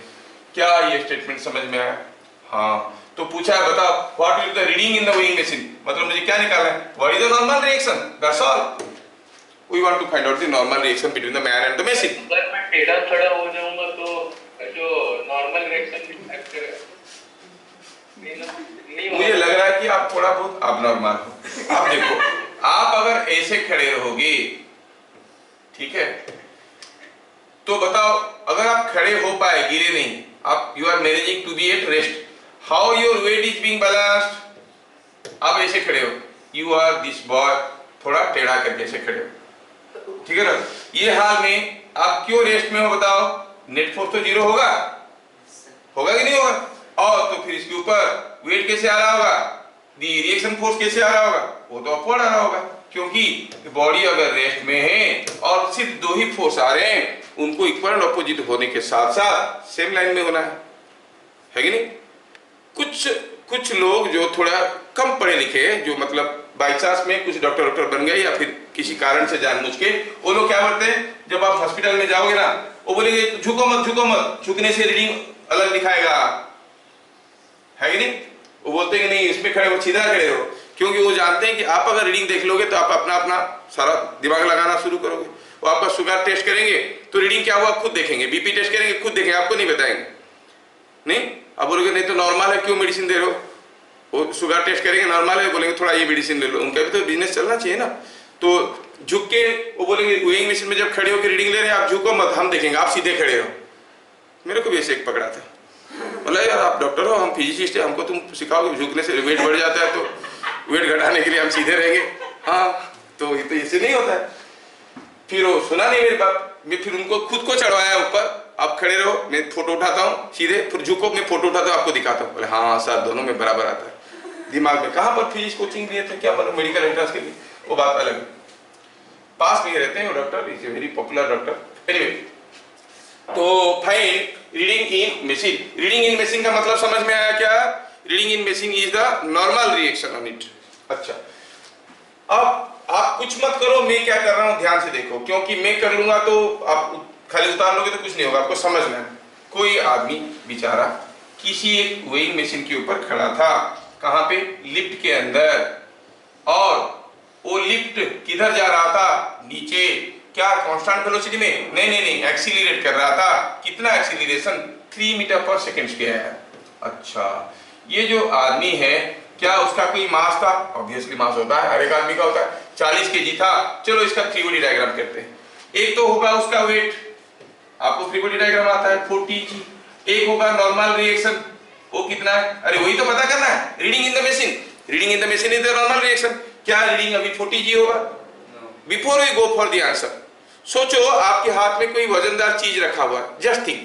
क्या ये स्टेटमेंट समझ में आया? हाँ, तो पूछा है बताओ what is the reading in the weighing machine, मतलब मुझे क्या निकालना है? What is the normal reaction, that's all. We want to find out the normal reaction between the man and the machine. अगर मैं टेढ़ा खड़ा हो जाऊंगा तो जो नॉर्मल रिएक्शन एक्ट करेगा नहीं। मुझे लग रहा है कि आप थोड़ा बहुत अबनॉर्मल हो। आप देखो, आप अगर ऐसे खड़े रहोगे, ठीक है, तो बताओ अगर आप खड़े हो पाए, गिरे नहीं, आप you are managing to be at rest, how your weight is being balanced? आप ऐसे खड़े हो, यू आर दिस बॉय, थोड़ा टेढ़ा करके ऐसे खड़े हो, ठीक है ना? ये हाल में आप क्यों रेस्ट में हो बताओ? नेट फोर्स तो जीरो होगा कि नहीं होगा? और तो फिर इसके ऊपर वेट कैसे आ रहा होगा? दी रिएक्शन फोर्स कैसे आ रहा होगा? वो तो अपवर्ड आ रहा होगा, क्योंकि बॉडी अगर रेस्ट में है और सिर्फ दो ही फोर्स आ रहे हैं, उनको इक्वल एंड अपोजिट होने के साथ साथ सेम लाइन में होना है कि नहीं? कुछ लोग जो थोड़ा कम पढ़े लिखे हैं, जो मतलब बाई चांस में कुछ डॉक्टर बन गए या फिर किसी कारण से जानबूझ के, वो लोग क्या करते हैं, जब आप हॉस्पिटल में जाओगे ना, वो बोलेंगे झुको मत, झुकने से रीडिंग अलग दिखाएगा, है कि नहीं? वो बोलते हैं कि नहीं, इसमें खड़े हो, सीधा खड़े हो, क्योंकि वो जानते हैं कि आप अगर रीडिंग देख लोगे तो आप अपना सारा दिमाग लगाना शुरू करोगे। वो आपका शुगर टेस्ट करेंगे तो रीडिंग क्या हुआ खुद देखेंगे, बीपी टेस्ट करेंगे खुद देखेंगे, आपको नहीं बताएंगे। नहीं, अब बोलोगे नहीं तो नॉर्मल है, क्यों मेडिसिन दे रहे हो? वो शुगर टेस्ट करेंगे, नॉर्मल है, बोलेंगे थोड़ा ये मेडिसिन ले लो। उनका भी तो बिजनेस चलना चाहिए ना। तो झुक के वो बोलेंगे, वेइंग मशीन में जब खड़े होकर रीडिंग ले रहे हैं, आप झुको मत, हम देखेंगे, आप सीधे खड़े हो। मेरे को भी ऐसे एक पकड़ा था, बोला यार आप डॉक्टर हो, हम फिजिशिस्ट है, हमको तुम सिखाओगे झुकने से वेट बढ़ जाता है, तो वेट घटाने के लिए हम सीधे रहेंगे। हाँ, तो ये तो ऐसे नहीं होता है। फिर वो सुना नहीं मेरी बात, मैं फिर उनको खुद को चढ़वाया ऊपर, आप खड़े रहो, मैं फोटो उठाता हूँ सीधे, फिर झुको, मैं फोटो उठाता हूँ, आपको दिखाता हूँ। बोले हाँ सर, दोनों में बराबर आता है। दिमाग में कहाँ पर फिजिक्स कोचिंग लिए थे, क्या मतलब मेडिकल एंट्रेंस के लिए, वो बात अलग। पास नहीं रहते हैं वो doctor, is a very popular doctor. Anyway, तो find reading in machine. Reading in machine का मतलब समझ में आया क्या? Reading in machine is the normal reaction on it. अच्छा, अब आप कुछ मत करो, मैं क्या कर रहा हूं ध्यान से देखो, क्योंकि मैं कर लूंगा तो आप खाली उतार लोगे तो कुछ नहीं होगा, आपको समझना है। कोई आदमी बेचारा किसी एक वेइंग मशीन के ऊपर खड़ा था, कहां पे? लिफ्ट के अंदर, और वो लिफ्ट किधर जा रहा था? नीचे। क्या कांस्टेंट वेलोसिटी में? नहीं, एक्सीलरेट कर रहा था। कितना एक्सीलरेशन? 3 मीटर पर सेकंड स्क्वायर। अच्छा, ये जो आदमी है, क्या उसका कोई मास था? ऑब्वियसली मास होता है, हर एक आदमी का होता है। 40 केजी था। चलो इसका फ्री बॉडी डायग्राम करते हैं। एक तो होगा उसका वेट, आपको फ्री बॉडी डायग्राम आता है 40 g। एक होगा नॉर्मल रिएक्शन, वो कितना है? अरे वही तो पता करना है, reading in the machine. Reading in the machine is the normal reaction. क्या रीडिंग अभी 40G होगा? Before we go for the answer, सोचो आपके हाथ में कोई वजनदार चीज रखा हुआ है। जस्ट थिंक,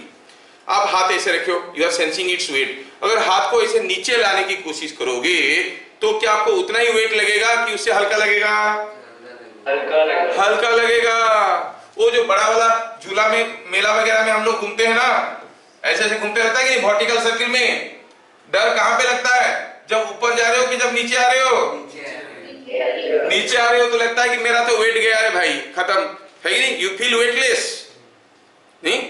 आप हाथ ऐसे रखे हो, you are sensing its weight. अगर हाथ को ऐसे नीचे लाने की कोशिश करोगे तो क्या आपको उतना ही वेट लगेगा कि उससे हल्का लगेगा? हल्का लगेगा। वो जो बड़ा वाला झूला में, मेला वगैरह में हम लोग घूमते हैं ना, ऐसे ऐसे घूमते रहता है कि वर्टिकल सर्किल में। डर कहां पे लगता है? जब ऊपर जा रहे हो कि जब नीचे आ रहे हो? नीचे आ रहे हो तो लगता है कि मेरा तो वेट गया है भाई, खत्म है कि नहीं? यू फील वेटलेस, नहीं?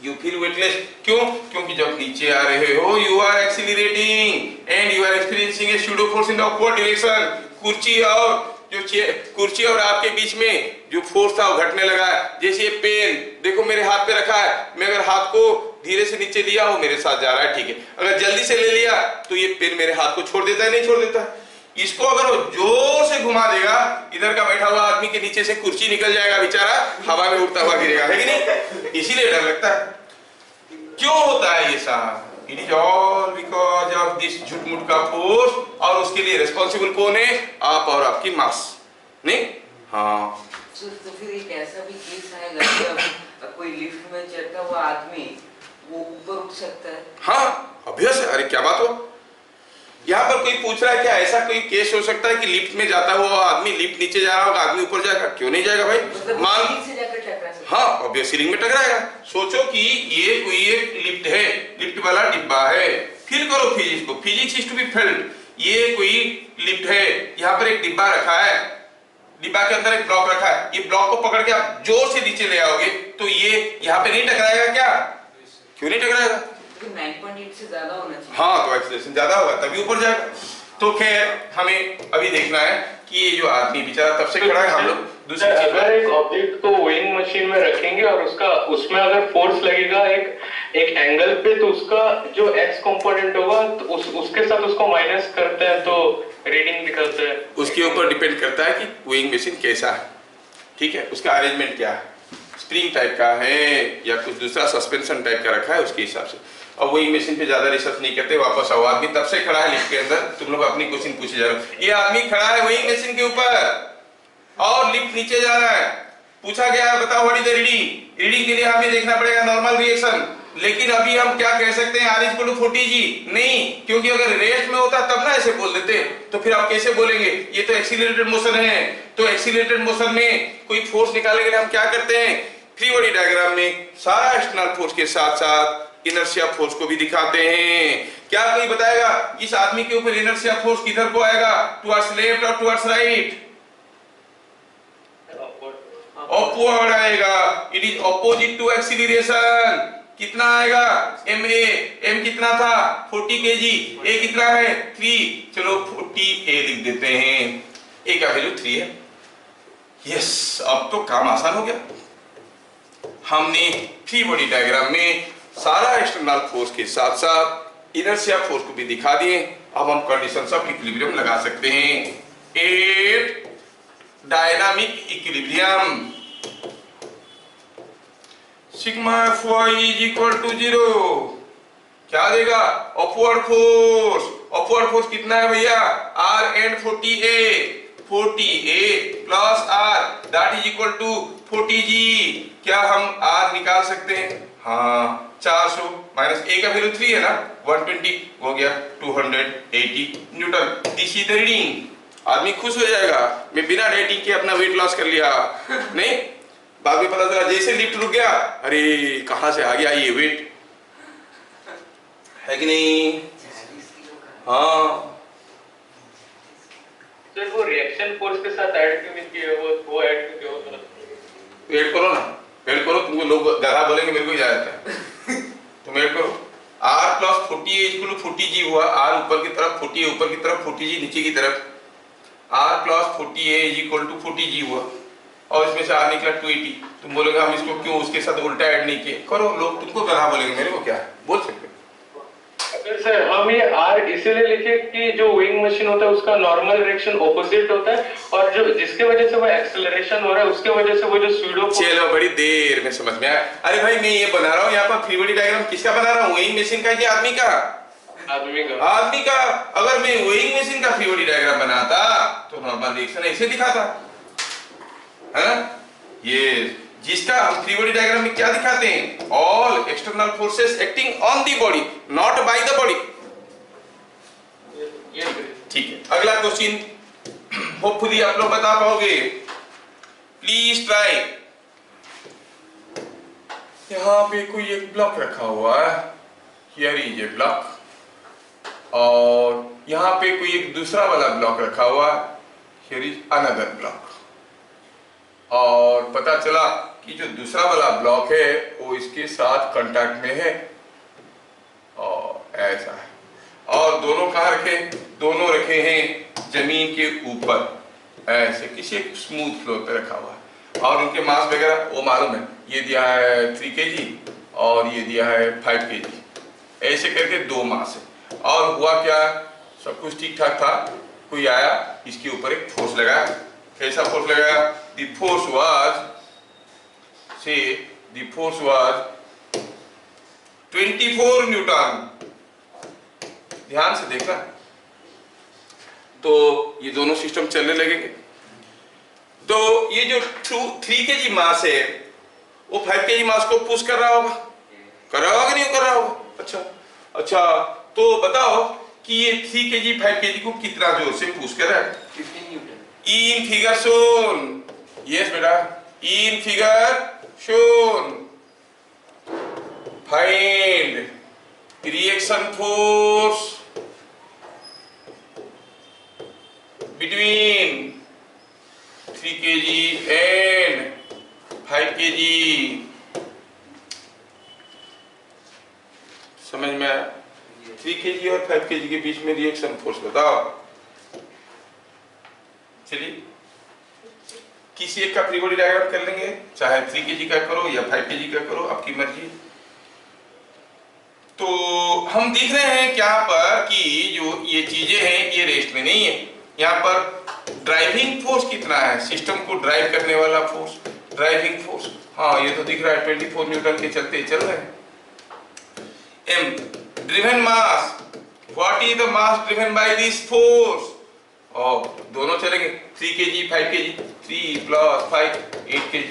You feel weightless. क्यों? क्योंकि जब नीचे आ रहे हो you are accelerating and you are experiencing a pseudo force in the upward direction. कुर्सी और आपके बीच में जो फोर्स था वो घटने लगा है। जैसे ये पेन देखो मेरे हाथ पे रखा है, मैं अगर हाथ को धीरे से नीचे लिया वो मेरे साथ जा रहा है, ठीक है। अगर जल्दी से ले लिया तो ये पेन मेरे हाथ को छोड़ देता है, नहीं छोड़ देता? इसको अगर वो जोर से घुमा देगा, इधर का बैठा हुआ आदमी के नीचे से कुर्सी निकल जाएगा, बेचारा हवा में उड़ता हुआ गिरेगा, है कि नहीं? इसीलिए डर लगता है। क्यों होता है ये साहब? It is all because of this झुटमुट का फोर्स। और उसके लिए रिस्पॉन्सिबल कौन है? आप और आपकी मास, नहीं? हाँ। तो फिर एक ऐसा भी केस आएगा कि अब कोई लिफ्ट में चढ़ता हुआ आदमी वो ऊपर उठ सकता है? हाँ, ऑब्वियस है। अरे क्या बात हो, यहाँ पर कोई पूछ रहा है क्या ऐसा कोई केस हो सकता है कि लिफ्ट में जाता हुआ आदमी, लिफ्ट नीचे जा रहा होगा, आदमी ऊपर जाएगा? क्यों नहीं जाएगा भाई? मतलब मान से जाकर टकरा सकता हाँ, ऑब्वियस सीलिंग में टकराएगा। सोचो कि ये कोई एक लिफ्ट है, लिफ्ट वाला डिब्बा है। फील करो फिजिक्स को, physics is to be felt. ये कोई लिफ्ट है, यहाँ पर एक डिब्बा रखा है, डिब्बा के अंदर एक ब्लॉक रखा है। ये ब्लॉक को पकड़ के आप जोर से नीचे ले आओगे तो ये यहाँ पे नहीं टकराएगा क्या? क्यों नहीं टकराएगा? 9.8 से ज्यादा होना चाहिए। हाँ, तो एक्सीलरेशन ज्यादा होगा तभी ऊपर जाएगा। तो खैर हमें अभी देखना है कि ये जो आदमी बेचारा तब से खड़ा है, हम लोग दूसरी चीज, अगर एक ऑब्जेक्ट को वेइंग मशीन में रखेंगे और उसमें अगर फोर्स लगेगा एक एंगल पे, तो उसका जो एक्स कंपोनेंट होगा तो उसके साथ उसको माइनस करते हैं तो रीडिंग निकलता है। उसके ऊपर डिपेंड करता है कि वेइंग मशीन कैसा है, ठीक है, उसका अरेंजमेंट क्या है, स्प्रिंग टाइप का है या कुछ दूसरा सस्पेंशन टाइप का रखा है, उसके हिसाब से। और वेइंग मशीन पे ज्यादा रिसर्च नहीं करते। वापस आओ, आदमी तब से खड़ा है लिफ्ट के अंदर, तुम लोग अपनी क्वेश्चन पूछे जा रहे हो। ये आदमी खड़ा है वेइंग मशीन के ऊपर और लिफ्ट नीचे जा रहा है। पूछा गया है बताओ what is the reading? Reading के लिए हमें देखना पड़ेगा नॉर्मल रिएक्शन। लेकिन अभी हम क्या कह सकते हैं? R = 40G नहीं, क्योंकि अगर रेस्ट में होता तब ना ऐसे बोल देते। तो फिर आप कैसे बोलेंगे? ये तो एक्सीलरेटेड मोशन है। तो एक्सीलरेटेड मोशन में कोई फोर्स निकालने के लिए हम क्या करते हैं? फ्री बॉडी डायग्राम में सारा एक्सटर्नल फोर्स के साथ साथ इनर्शिया फोर्स को भी दिखाते हैं। क्या कोई बताएगा इस आदमी के ऊपर इनर्शिया फोर्स किधर को आएगा? टुवर्ड्स लेफ्ट और टुवर्ड्स राइट? अपवर्ड आएगा। It is opposite to acceleration. कितना आएगा? m कितना था? 40 kg। a कितना है? 3। चलो 40a लिख देते हैं। a का वैल्यू 3 है। यस, अब तो काम आसान हो गया। हमने फ्री बॉडी डायग्राम में सारा एक्सटर्नल फोर्स के साथ साथ इनर्शिया फोर्स को भी दिखा दिए। अब हम कंडीशंस ऑफ इक्विलिब्रियम लगा सकते हैं। At dynamic equilibrium sigma Fy = 0 क्या देगा? Upward force. अपवर्ड फोर्स कितना है भैया? R and 40A। 40A plus R that is equal to 40G। क्या हम R निकाल सकते हैं? हाँ, 400 माइनस A का वैल्यू 3 है ना, 120 हो गया 280 Newton. This is the reading. आदमी खुश हो जाएगा, मैं बिना डाइटिंग के अपना वेट लॉस कर लिया। नहीं, बाद में पता चला जैसे लिफ्ट रुक गया, अरे कहां से आ गया ये वेट, है कि नहीं? हाँ, सर वो रिएक्शन फोर्स के साथ ऐड क्यों नहीं किया? वो ऐड क्यों किया होता? ऐड करो ना, ऐड करो। तुमको लोग गधा बोलेंगे, मेरे को ही जा जाता है। तुम ऐड करो। R + 40A = 40G हुआ। R ऊपर की तरफ, 40A ऊपर की तरफ, 40G नीचे की तरफ। R + 40A = 40G हुआ और इसमें से R निकला 280। तुम बोलोगे हम इसको क्यों उसके साथ उल्टा ऐड नहीं किए? करो, लोग तुमको गधा बोलेंगे, मेरे को क्या है, बोल सकते। अगर सर हम ये R इसीलिए लिखे कि जो वेइंग मशीन होता है उसका नॉर्मल रिएक्शन ऑपोजिट होता है और जो जिसके वजह से वो एक्सेलरेशन हो रहा है उसके वजह से वो जो स्यूडो। चलो बड़ी देर में समझ में आया। अरे भाई मैं ये बना रहा हूँ यहाँ पर फ्री बॉडी डायग्राम, किसका बना रहा हूँ? वेइंग मशीन का कि आदमी का? आदमी का अगर मैं वेइंग मशीन का फ्री बॉडी डायग्राम बनाता तो नॉर्मल रिएक्शन ऐसे दिखाता है ना। ये जिसका हम फ्री बॉडी डायग्राम में क्या दिखाते हैं, all external forces acting on the body not by the body. ठीक है, अगला क्वेश्चन होपफुली आप लोग बता पाओगे। Please try. यहाँ पे कोई एक ब्लॉक रखा हुआ है, हियर इज ए ब्लॉक, और यहाँ पे कोई एक दूसरा वाला ब्लॉक रखा हुआ है, हियर इज अनदर ब्लॉक। और पता चला कि जो दूसरा वाला ब्लॉक है वो इसके साथ कांटेक्ट में है, और ऐसा है। और दोनों कहाँ रखे, दोनों रखे हैं जमीन के ऊपर, ऐसे किसी एक स्मूथ फ्लोर पे रखा हुआ है। और उनके मास वगैरह वो मालूम है, ये दिया है 3 kg और ये दिया है 5 kg, ऐसे करके 2 मास है। और हुआ क्या, सब कुछ ठीक ठाक था, कोई आया इसके ऊपर एक फोर्स लगाया। कैसा फोर्स लगाया, the force was 24 न्यूटन। ध्यान से देखना, तो ये दोनों सिस्टम चलने लगेंगे। तो ये जो 3 kg मास है वो 5 kg मास को पुश कर रहा होगा, कर रहा होगा कि नहीं कर रहा होगा। अच्छा, तो बताओ कि ये 3 kg 5 kg को कितना जोर से पुश कर रहा है। 15 newton. In figure shown, yes बेटा, in figure shown find reaction force between 3 kg and 5 kg। समझ में आया? 3 kg और 5 kg के बीच में रिएक्शन फोर्स बताओ। चलिए किसी एक का फ्री बॉडी डायग्राम कर लेंगे, चाहे 3 kg का करो या 5 kg का करो, आपकी मर्जी। तो हम देख रहे हैं क्या पर कि जो ये चीजें हैं ये रेस्ट में नहीं है। यहाँ पर ड्राइविंग फोर्स कितना है, सिस्टम को ड्राइव करने वाला फोर्स, ड्राइविंग फोर्स, हाँ ये तो दिख रहा है 24 न्यूटन के चलते चल रहे हैं। M driven mass, what is the mass driven by this force. और दोनों चलेंगे 3 kg 5 kg, 3 + 5 8 kg।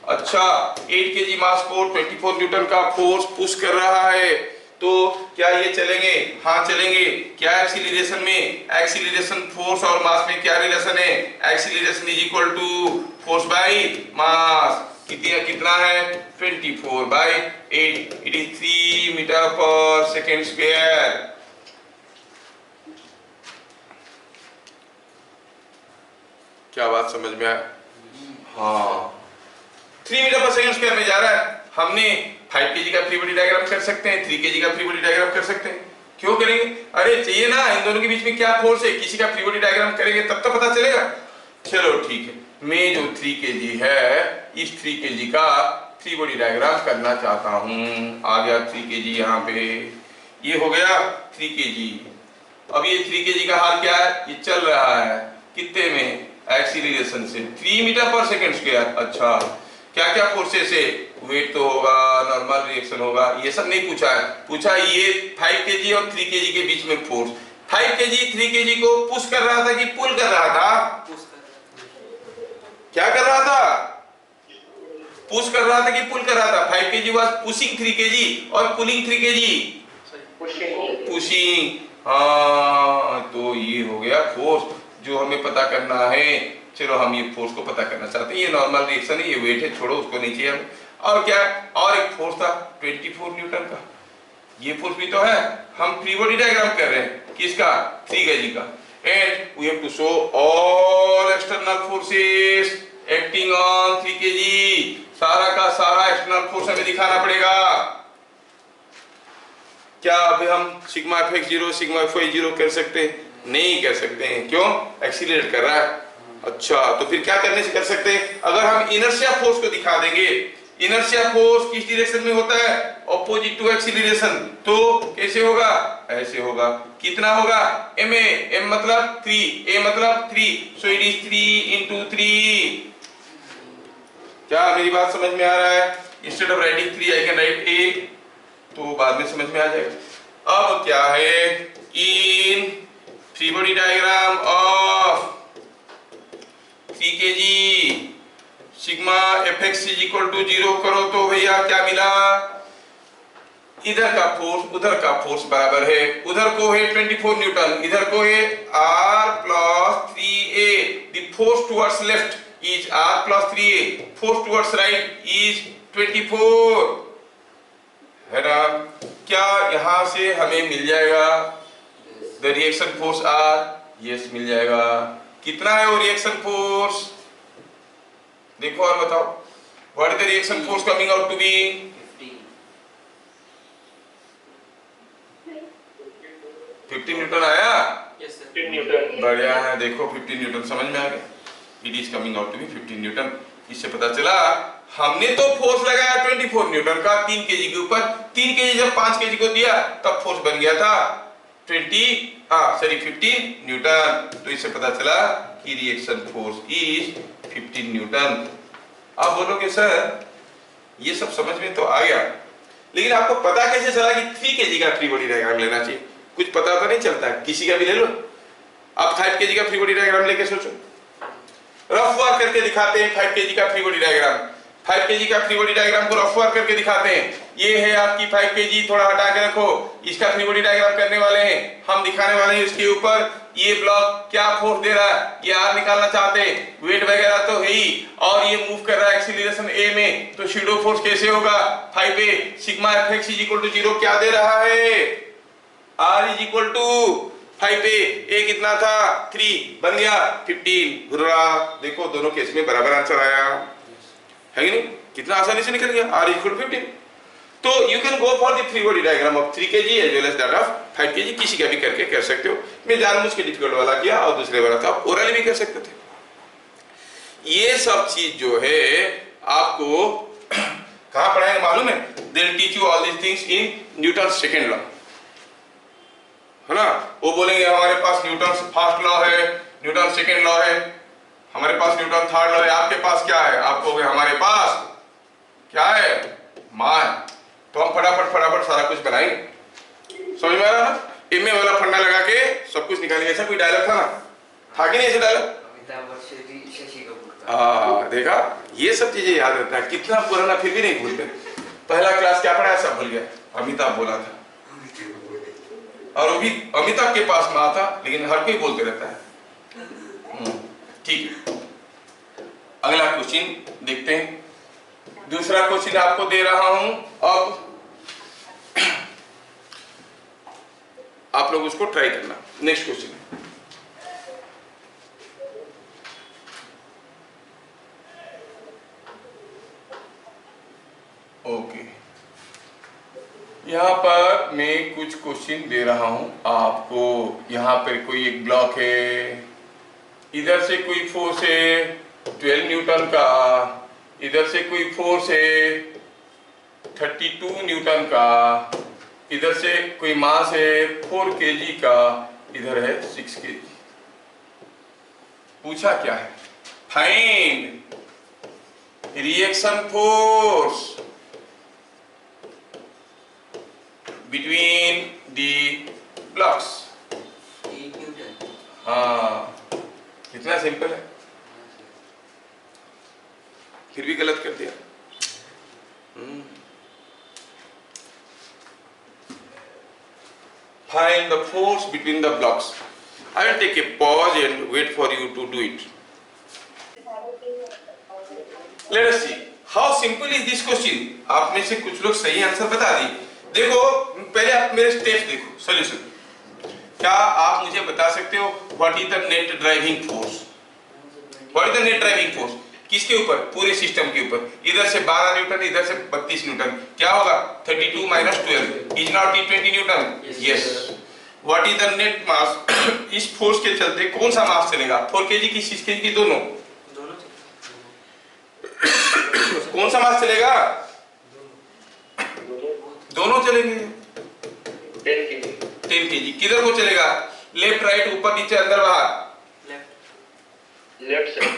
अच्छा, 8 kg मास को 24 न्यूटन का फोर्स पुश कर रहा है, तो क्या ये चलेंगे? हाँ चलेंगे। क्या एक्सीलरेशन में, एक्सीलरेशन फोर्स और मास में क्या रिलेशन है? Acceleration is equal to force by mass. कितना है? 24/8, it is 3 metre per second square. क्या बात समझ में आया? हाँ, 3 मीटर पर सेकंड स्क्वायर में जा रहा है। हमने 5 kg का फ्री बॉडी डायग्राम कर सकते हैं, 3 kg का फ्री बॉडी डायग्राम कर सकते हैं। क्यों करेंगे? अरे चाहिए ना इन दोनों के बीच में क्या फोर्स है, किसी का फ्री बॉडी डायग्राम करेंगे तब तो पता चलेगा। चलो ठीक है, मैं जो 3 kg है इस 3 kg का फ्री बॉडी डायग्राम करना चाहता हूँ। आ गया 3 kg यहाँ पे, ये हो गया 3 kg। अब ये 3 kg का हाल क्या है, ये चल रहा है कितने में, एक्सीलरेशन से 3 मीटर पर सेकंड स्क्वायर। अच्छा, क्या क्या फोर्सेस है? वेट तो होगा, नॉर्मल रिएक्शन होगा, ये सब नहीं पूछा है। पूछा ये 5 kg और 3 kg के बीच में फोर्स। 5 kg 3 kg को पुश कर रहा था कि पुल कर रहा था? क्या कर रहा था? पुश कर रहा था कि पुल कर रहा था? 5 kg वाज पुशिंग 3 kg और पुलिंग 3 kg, पुशिंग। हाँ, तो ये हो गया फोर्स जो हमें पता करना है। चलो हम ये फोर्स को पता करना चाहते हैं। ये नॉर्मल रिएक्शन है, ये वेट है, छोड़ो उसको नहीं चाहिए हमें। और क्या, और एक फोर्स था 24 न्यूटन का, ये फोर्स भी तो है। हम फ्री बॉडी डायग्राम कर रहे हैं किसका? 3 kg का। And we have to show all external forces acting on 3 kg। सारा का सारा एक्सटर्नल फोर्स हमें दिखाना पड़ेगा। क्या अभी हम सिग्मा Fx0 सिग्मा Fy0 कर सकते हैं? नहीं कर सकते हैं। क्यों? एक्सीलरेट कर रहा है। अच्छा, तो फिर क्या करने से कर सकते हैं? अगर हम इनर्शिया फोर्स को दिखा देंगे, इनर्शिया फोर्स किस डायरेक्शन में होता है? Opposite to acceleration. तो कैसे होगा? ऐसे होगा। कितना होगा? ma, m मतलब 3, a मतलब 3, सो इट इज 3 × 3। क्या मेरी बात समझ में आ रहा है? Instead of writing 3 I can write a, तो बाद में समझ में आ जाएगा। अब क्या है, in free body diagram of 3 kg sigma Fx is equal to 0 करो तो भैया क्या मिला, इधर का फोर्स उधर का फोर्स बराबर है, उधर को है 24 न्यूटन, इधर को है R plus 3a, the force towards left is R plus 3a, force towards right is 24, है ना। क्या यहाँ से हमें मिल जाएगा the reaction force R, yes मिल जाएगा। कितना है वो रिएक्शन फोर्स, देखो और बताओ, what is the reaction force coming out to be, 15 Newton आया, 15 न्यूटन। बढ़िया है, देखो 15 न्यूटन समझ में आ गया, it is coming out to be 15 newton. इससे पता चला हमने तो फोर्स लगाया 24 न्यूटन का 3 केजी के ऊपर, 3 केजी जब 5 केजी को दिया तब फोर्स बन गया था 15 न्यूटन। तो इससे पता चला कि रिएक्शन फोर्स इज 15 न्यूटन। आप बोलोगे सर ये सब समझ में तो आ गया, लेकिन आपको पता कैसे चला कि 3 केजी का फ्री बॉडी डायग्राम लेना चाहिए, कुछ पता तो नहीं चलता, किसी का भी ले लो। आप 5 केजी का फ्री बॉडी डायग्राम लेके सोचो, रफ वर्क करके दिखाते हैं 5 केजी का फ्री बॉडी डायग्राम, 5 केजी का फ्री बॉडी डायग्राम को रफ वर्क करके दिखाते हैं। ये है आपकी 5 केजी, थोड़ा हटा के रखो, इसका फ्री बॉडी डायग्राम करने वाले हैं हम, दिखाने वाले हैं इसके ऊपर ये ब्लॉक क्या फोर्स दे रहा है, ये आर निकालना चाहते हैं, वेट वगैरह तो है ही, और ये मूव कर रहा है एक्सीलरेशन ए में, तो शैडो फोर्स कैसे होगा 5a sigma Fx is equal to 0 क्या दे रहा है, R is equal to 5a, a कितना था 3 बन गया 15, गुर्रा देखो दोनों केस में बराबर आंसर आया है कि नहीं, कितना आसानी से निकल गया, R इज इक्वल टू 15। तो you can go for the free body diagram of 3 kg as well as that of 5 kg, किसी का भी करके कर सकते हो। मैं जानबूझ के डिफिकल्ट वाला किया और दूसरे वाला था, ओरली भी कर सकते थे। ये सब चीज जो है आपको कहां पढ़ाएंगे मालूम है, they will teach you all these things in Newton second law, है ना। वो बोलेंगे हमारे पास न्यूटन फर्स्ट लॉ है, न्यूटन सेकंड लॉ है, हमारे पास न्यूटन थर्ड लॉ है, आपके पास क्या है, आप कहोगे हमारे पास क्या है मान, तो हम फटाफट सारा कुछ बनाएंगे, समझ में आ रहा ना। एमए वाला फंडा लगा के सब कुछ निकालेंगे, ऐसा कोई डायलॉग था ना, था कि नहीं ऐसे डायलॉग, अमिताभ बच्चन शशि कपूर का, देखा ये सब चीजें याद रहता है, कितना पुराना फिर भी नहीं भूलते। पहला क्लास क्या पढ़ाया सब भूल गया, अमिताभ बोला था, और वो भी अमिताभ के पास माँ था, लेकिन हर कोई बोलते रहता है। ठीक है, अगला क्वेश्चन देखते हैं। दूसरा क्वेश्चन आपको दे रहा हूं, अब आप लोग उसको ट्राई करना। नेक्स्ट क्वेश्चन, ओके, यहां पर मैं कुछ क्वेश्चन दे रहा हूं आपको। यहां पर कोई एक ब्लॉक है, इधर से कोई फोर्स है 12 न्यूटन का, इधर से कोई फोर्स है 32 न्यूटन का, इधर से कोई मास है 4 kg का, इधर है 6 kg। पूछा क्या है, find reaction force between the blocks. 8 Newton. हाँ, कितना सिंपल है, फिर भी गलत कर दिया। Find the force between the blocks. I will take a pause and wait for you to do it. Let us see how simple is this question. आप में से कुछ लोग सही आंसर बता दिए। देखो पहले आप मेरे स्टेप्स देखो, सॉल्यूशन। क्या आप मुझे बता सकते हो what is the net driving force? What is the net driving force? किसके ऊपर? पूरे सिस्टम के ऊपर। इधर से 12 न्यूटन, इधर से 32 न्यूटन, क्या होगा 32 minus 12 is not 20 newton. Yes. What is the net mass? इस फोर्स के चलते कौन सा मास चलेगा, 4 kg की 6 kg की, दोनों कौन सा मास चलेगा? दोनों चलेंगे। 10 kg किधर को चलेगा? लेफ्ट राइट, ऊपर नीचे, अंदर बाहर, लेफ्ट साइड।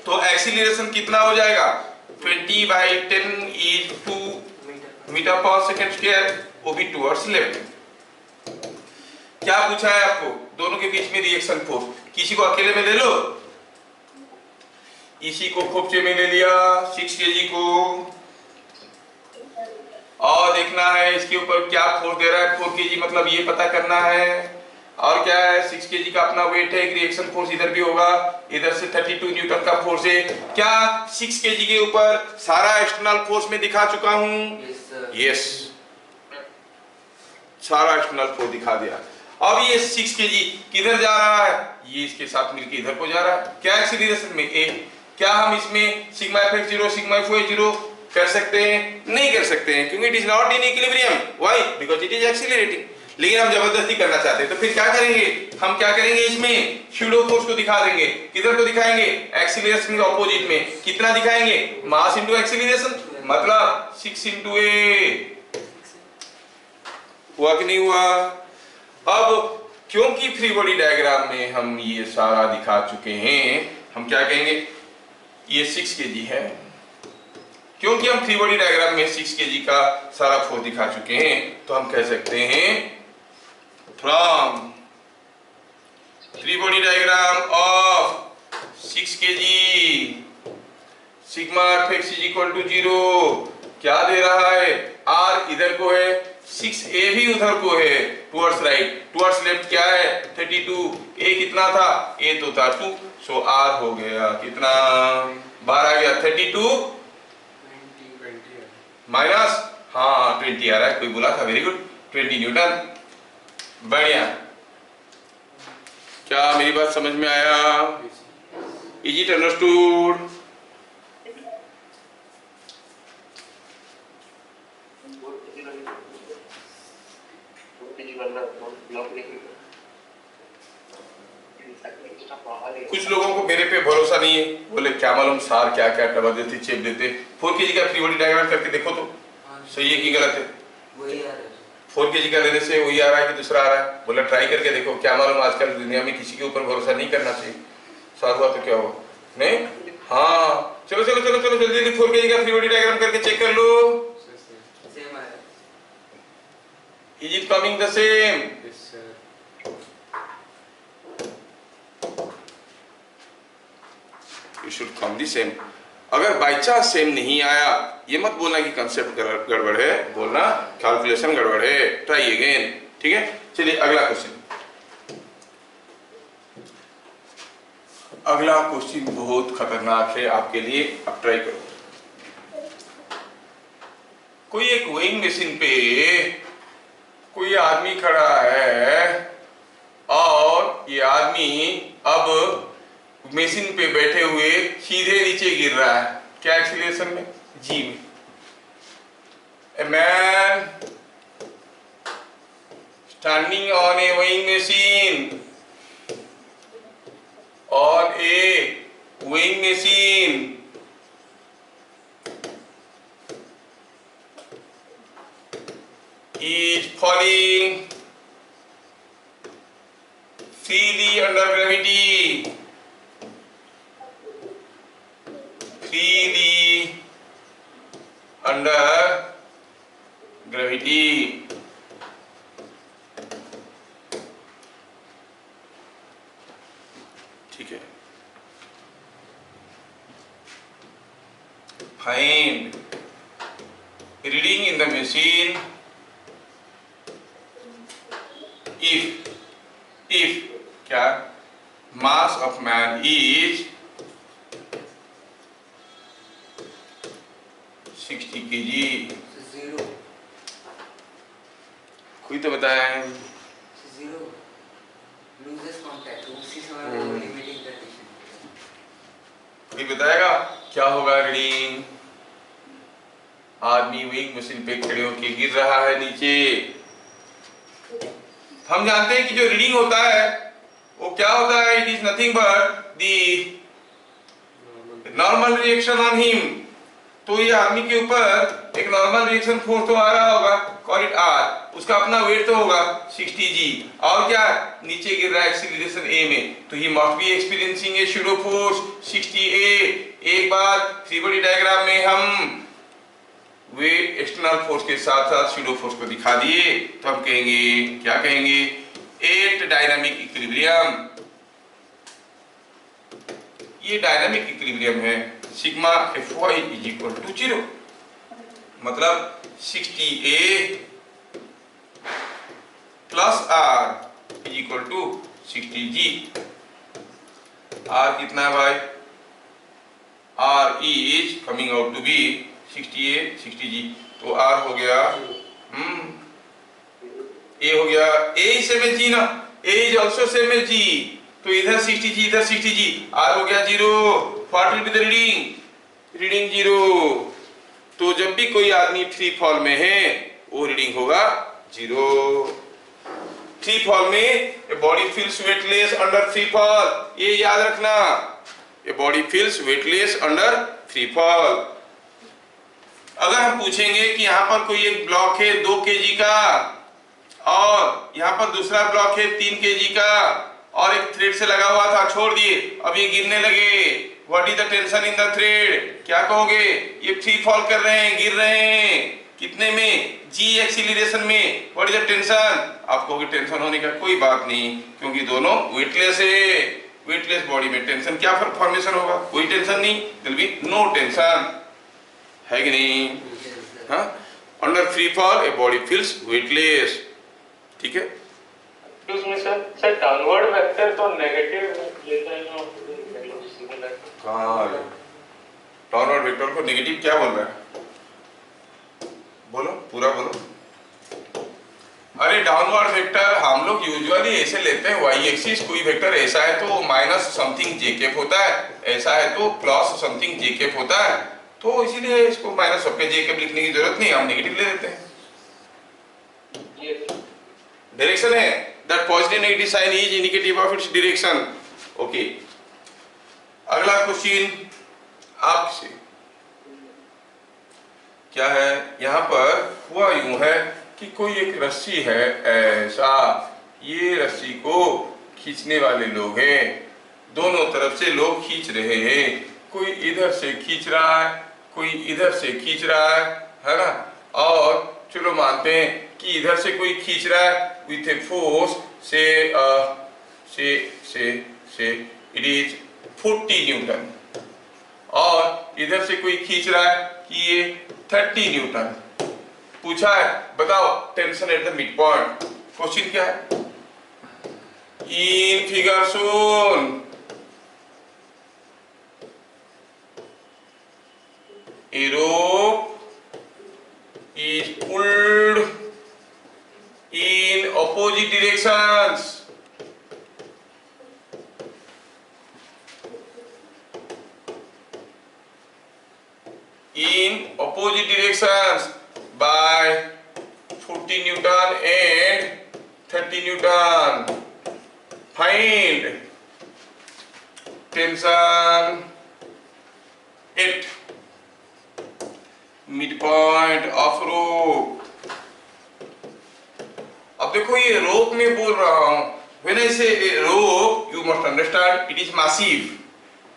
तो एक्सीलरेशन कितना हो जाएगा? 20/10 इज 2 मीटर पर सेकंड स्क्वायर, वो भी टुवर्ड्स लेफ्ट। क्या पूछा है आपको, दोनों के बीच में रिएक्शन फोर्स, किसी को अकेले में ले लो, इसी को खोपचे में ले लिया 6 kg को, और देखना है इसके ऊपर क्या फोर्स दे रहा है 4 kg, मतलब ये पता करना है। और क्या है 6 kg का अपना वेट है, एक रिएक्शन फोर्स इधर भी होगा, इधर से 32 न्यूटन का फोर्स है। क्या 6 kg के ऊपर सारा एक्सटर्नल फोर्स में दिखा चुका हूं? यस, सारा एक्सटर्नल फोर्स दिखा दिया। अब ये 6 kg किधर जा रहा है, ये इसके साथ मिलकर इधर को जा रहा है, क्या एक्सीलरेशन में ए। क्या हम इसमें सिग्मा एफ 0 सिग्मा एफ 0 कर सकते हैं? नहीं कर सकते हैं, क्योंकि it is not in equilibrium. Why? Because it is accelerating. लेकिन हम जबरदस्ती करना चाहते हैं, तो फिर क्या करेंगे, हम क्या करेंगे, इसमें स्यूडो फोर्स को दिखा देंगे। किधर को दिखाएंगे? एक्सीलरेशन के ऑपोजिट में। कितना दिखाएंगे? मास इनटू एक्सीलरेशन, मतलब 6 × a। हुआ कि नहीं हुआ? अब क्योंकि फ्री बॉडी डायग्राम में हम ये सारा दिखा चुके हैं, हम क्या कहेंगे, ये 6 kg है, क्योंकि हम फ्री बॉडी डायग्राम में 6 kg का सारा फोर्स दिखा चुके हैं, तो हम कह सकते हैं from free body diagram of 6 kg sigma F equal to 0 क्या दे रहा है, r इधर को है, 6a भी उधर को है, टुवर्ड्स राइट, टुवर्ड्स लेफ्ट क्या है 32, a कितना था, a तो था 2, सो r हो गया कितना, 12 आ गया, 32 माइनस, हाँ 20 आ रहा है, कोई बोला था, वेरी गुड, 20 न्यूटन। बढ़िया, क्या मेरी बात समझ में आया? Is it understood? कुछ लोगों को मेरे पे भरोसा नहीं है, बोले क्या मालूम सार क्या क्या डबल देते, चेप देते। 4 kg का फ्री बॉडी डायग्राम करके देखो तो सही है कि गलत है? वही आ रहा है। 4 kg का लेने से वही आ रहा है कि दूसरा आ रहा है? बोला ट्राई करके देखो, क्या मालूम आजकल दुनिया में किसी के ऊपर भरोसा नहीं करना चाहिए, सार हुआ तो क्या हुआ, नहीं? हाँ चलो चलो चलो चलो जल्दी जल्दी 4 kg का फ्री बॉडी डायग्राम करके चेक कर लो। सेम आ रहा है। Is it coming the same? You should come the same. अगर बाई चांस सेम नहीं आया, ये मत बोलना कि कंसेप्ट गड़बड़ है, बोलना कैलकुलेशन गड़बड़ है, ट्राई अगेन, ठीक है? चलिए अगला क्वेश्चन। अगला क्वेश्चन बहुत खतरनाक है आपके लिए, अब ट्राई करो। कोई एक वेइंग मशीन पे कोई आदमी खड़ा है और ये आदमी अब मशीन पे बैठे हुए सीधे नीचे गिर रहा है, क्या एक्सीलरेशन में, जी में। A man standing on A weighing machine, on A weighing machine is falling freely under gravity, freely under gravity. ठीक है, find reading in the machine if क्या mass of man is 60 kg। Zero, कोई तो बताया, zero loosest contact, उसी समय पे वो लिमिटिंग कंडीशन। कोई बताएगा क्या होगा रीडिंग? आदमी वेइंग मशीन पे खड़े होके गिर रहा है नीचे। हम जानते हैं कि जो रीडिंग होता है वो क्या होता है, it is nothing but the normal reaction on him. तो ये आदमी के ऊपर एक नॉर्मल रिएक्शन फोर्स तो आ रहा होगा, कॉल इट आर, उसका अपना वेट तो होगा 60 g, और क्या नीचे गिर रहा है एक्सीलरेशन a में, तो he must be experiencing a pseudo force 60 a। एक बार फ्री बॉडी डायग्राम में हम वे एक्सटर्नल फोर्स के साथ साथ स्यूडो फोर्स को दिखा दिए, तो हम कहेंगे क्या कहेंगे, एट डायनामिक इक्विलिब्रियम, ये डायनामिक इक्विलिब्रियम है, sigma Fy is equal to 0, मतलब 60A plus R is equal to 60G। R कितना है भाई? R is coming out to be 60A 60G, तो R हो गया A हो गया, A is same as G ना, A is also same as G, तो इधर 60G इधर 60G, R हो गया 0, what will be the reading? Reading 0, तो जब भी कोई आदमी फ्री फॉल में है वो रीडिंग होगा 0। फ्री फॉल में body feels weightless under free fall, ये याद रखना, ये body feels weightless under free fall. अगर हम पूछेंगे कि यहाँ पर कोई एक ब्लॉक है 2 kg का और यहाँ पर दूसरा ब्लॉक है 3 kg का और एक थ्रेड से लगा हुआ था, छोड़ दिए, अब ये गिरने लगे, what is the tension in the thread, क्या कहोगे? ये फ्री फॉल कर रहे हैं, गिर रहे हैं, कितने में? जी एक्सीलरेशन में, व्हाट इज द टेंशन? आप कहोगे टेंशन होने का कोई बात नहीं, क्योंकि दोनों वेटलेस है, वेटलेस बॉडी में टेंशन क्या फॉर्मेशन होगा? कोई टेंशन नहीं, विल बी नो टेंशन, है कि नहीं? हाँ, under free fall a body feels weightless, ठीक है। उसमें सर डाउनवर्ड वेक्टर तो नेगेटिव लेता है ना, कहाँ डाउनवर्ड वेक्टर को नेगेटिव क्या बोल रहा है? बोलो, पूरा बोलो। अरे डाउनवर्ड वेक्टर हम लोग यूजुअली ऐसे लेते हैं, वाई एक्सिस कोई वेक्टर ऐसा है तो माइनस समथिंग जे कैप होता है, ऐसा है तो प्लस समथिंग जे कैप होता है, तो इसीलिए इसको माइनस सबके जे कैप लिखने की जरूरत नहीं, हम नेगेटिव ले देते हैं। डायरेक्शन है, that positive negative sign is indicative of its direction. Okay, अगला क्वेश्चन आपसे क्या है? यहाँ पर हुआ यूं है कि कोई एक रस्सी है ऐसा, ये रस्सी को खींचने वाले लोग हैं, दोनों तरफ से लोग खींच रहे हैं, कोई इधर से खींच रहा है, कोई इधर से खींच रहा है ना, और चलो मानते हैं कि इधर से कोई खींच रहा है विथ ए फोर्स से इट इज 40 न्यूटन, और इधर से कोई खींच रहा है कि ये 30 न्यूटन। पूछा है बताओ tension at the mid point. Question क्या है? In figure soon, a rope is pulled in opposite directions. In opposite directions by 40 Newton and 30 Newton. Find tension at midpoint of rope. अब देखो ये रोप में बोल रहा हूं, when I say rope you must understand it is massive,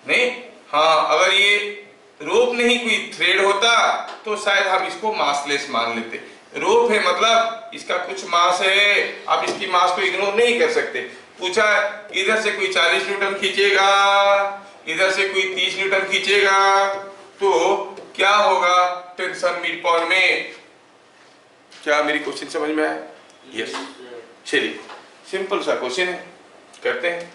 नहीं? हाँ, अगर ये रोप नहीं कोई थ्रेड होता तो शायद हम इसको मासलेस मान लेते। रोप है मतलब इसका कुछ मास है, आप इसकी मास को इग्नोर नहीं कर सकते। पूछा इधर से कोई 40 न्यूटन खींचेगा, इधर से कोई 30 न्यूटन खींचेगा, तो क्या होगा टेंशन मिड पॉइंट में? क्या मेरी क्वेश्चन समझ में आया? यस, चलिए सिंपल सा क्वेश्चन है, करते हैं।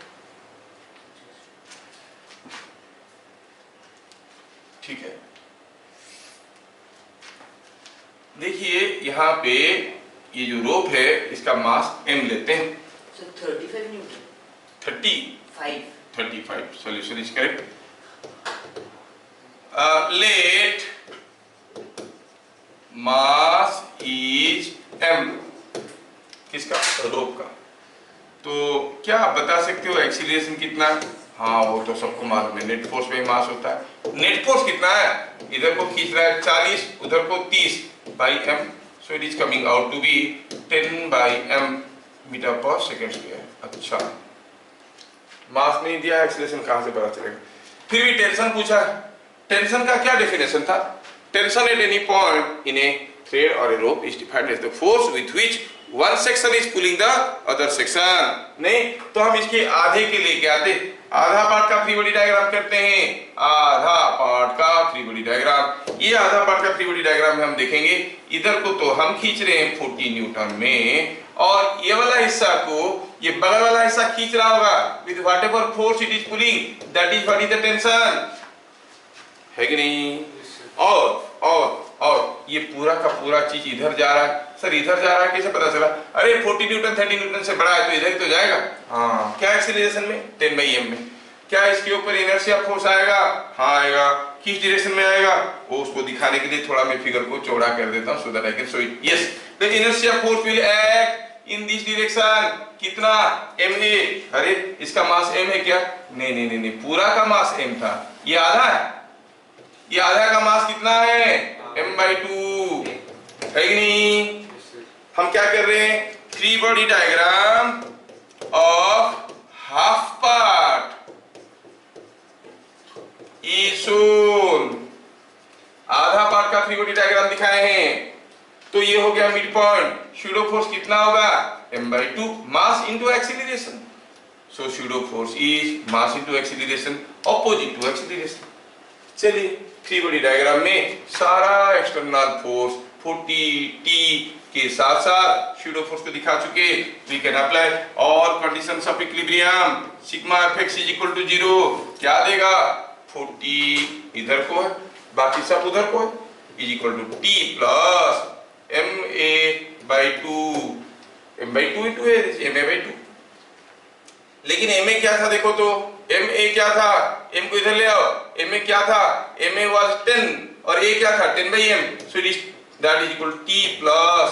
ठीक है, देखिए यहाँ पे ये जो रोप है इसका मास m लेते हैं। Sir 35 newton. 35 solution is correct. Let mass is m, किसका? रोप का। तो क्या आप बता सकते हो एक्सीलरेशन कितना है? हाँ, वो तो सबको मालूम है, नेट फोर्स पे मास होता है। नेट फोर्स कितना है? इधर को खींच रहा है 40, उधर को 30 by m, so it is coming out to be 10 by m metre per second square. अच्छा, मास नहीं दिया, एक्सीलरेशन कहाँ से पता चलेगा? फिर भी टेंशन पूछा है, टेंशन का क्या डेफिनेशन था? Tension at any point in A thread or a rope is defined as the force with which one section is pulling the other section. नहीं तो हम इसके आधे के लेके आते, आधा पार्ट का फ्री बॉडी डायग्राम करते हैं, आधा पार्ट का फ्री बॉडी डायग्राम। ये आधा पार्ट का फ्री बॉडी डायग्राम में हम देखेंगे इधर को तो हम खींच रहे हैं 40 न्यूटन में, और ये वाला हिस्सा को ये बगल वाला हिस्सा खींच रहा होगा with whatever force it is pulling, that is what is the tension, है कि नहीं? और ये पूरा का पूरा चीज इधर जा रहा है। सर इधर जा रहा है कैसे पता चला? अरे 40 न्यूटन 30 न्यूटन से बड़ा है तो इधर ही तो जाएगा। हाँ, क्या एक्सीलरेशन में 10/m में। क्या इसके ऊपर इनर्शिया फोर्स आएगा? हाँ आएगा। किस डायरेक्शन में आएगा वो उसको दिखाने के लिए थोड़ा मैं फिगर को चौड़ा कर देता हूं so that I can show it. Yes, the inertia force will act in this direction. कितना? ma। अरे इसका मास m है क्या? नहीं, पूरा का मास m था, ये आधा है। ये आधा का मास कितना है? m/2, है कि नहीं? हम क्या कर रहे हैं? Free body diagram of half part is shown. आधा पार्ट का फ्री बॉडी डायग्राम दिखाए हैं, तो ये हो गया मिड पॉइंट। शूडो फोर्स कितना होगा? m/2 mass into acceleration. So pseudo force is mass into acceleration opposite to acceleration. चलिए फ्री बॉडी डायग्राम में सारा एक्सटर्नल फोर्स 40T के साथ साथ शूडो फोर्स को दिखा चुके। We can apply all conditions of equilibrium. Sigma fx is equal to 0 क्या देगा? 40 इधर को है, बाकी सब उधर को है, is equal to T plus ma/2 m/2 into ma/2। लेकिन ma क्या था देखो तो, ma क्या था? m को इधर ले आओ, ma क्या था? ma was 10 और a क्या था? 10/m। So that is equal to t plus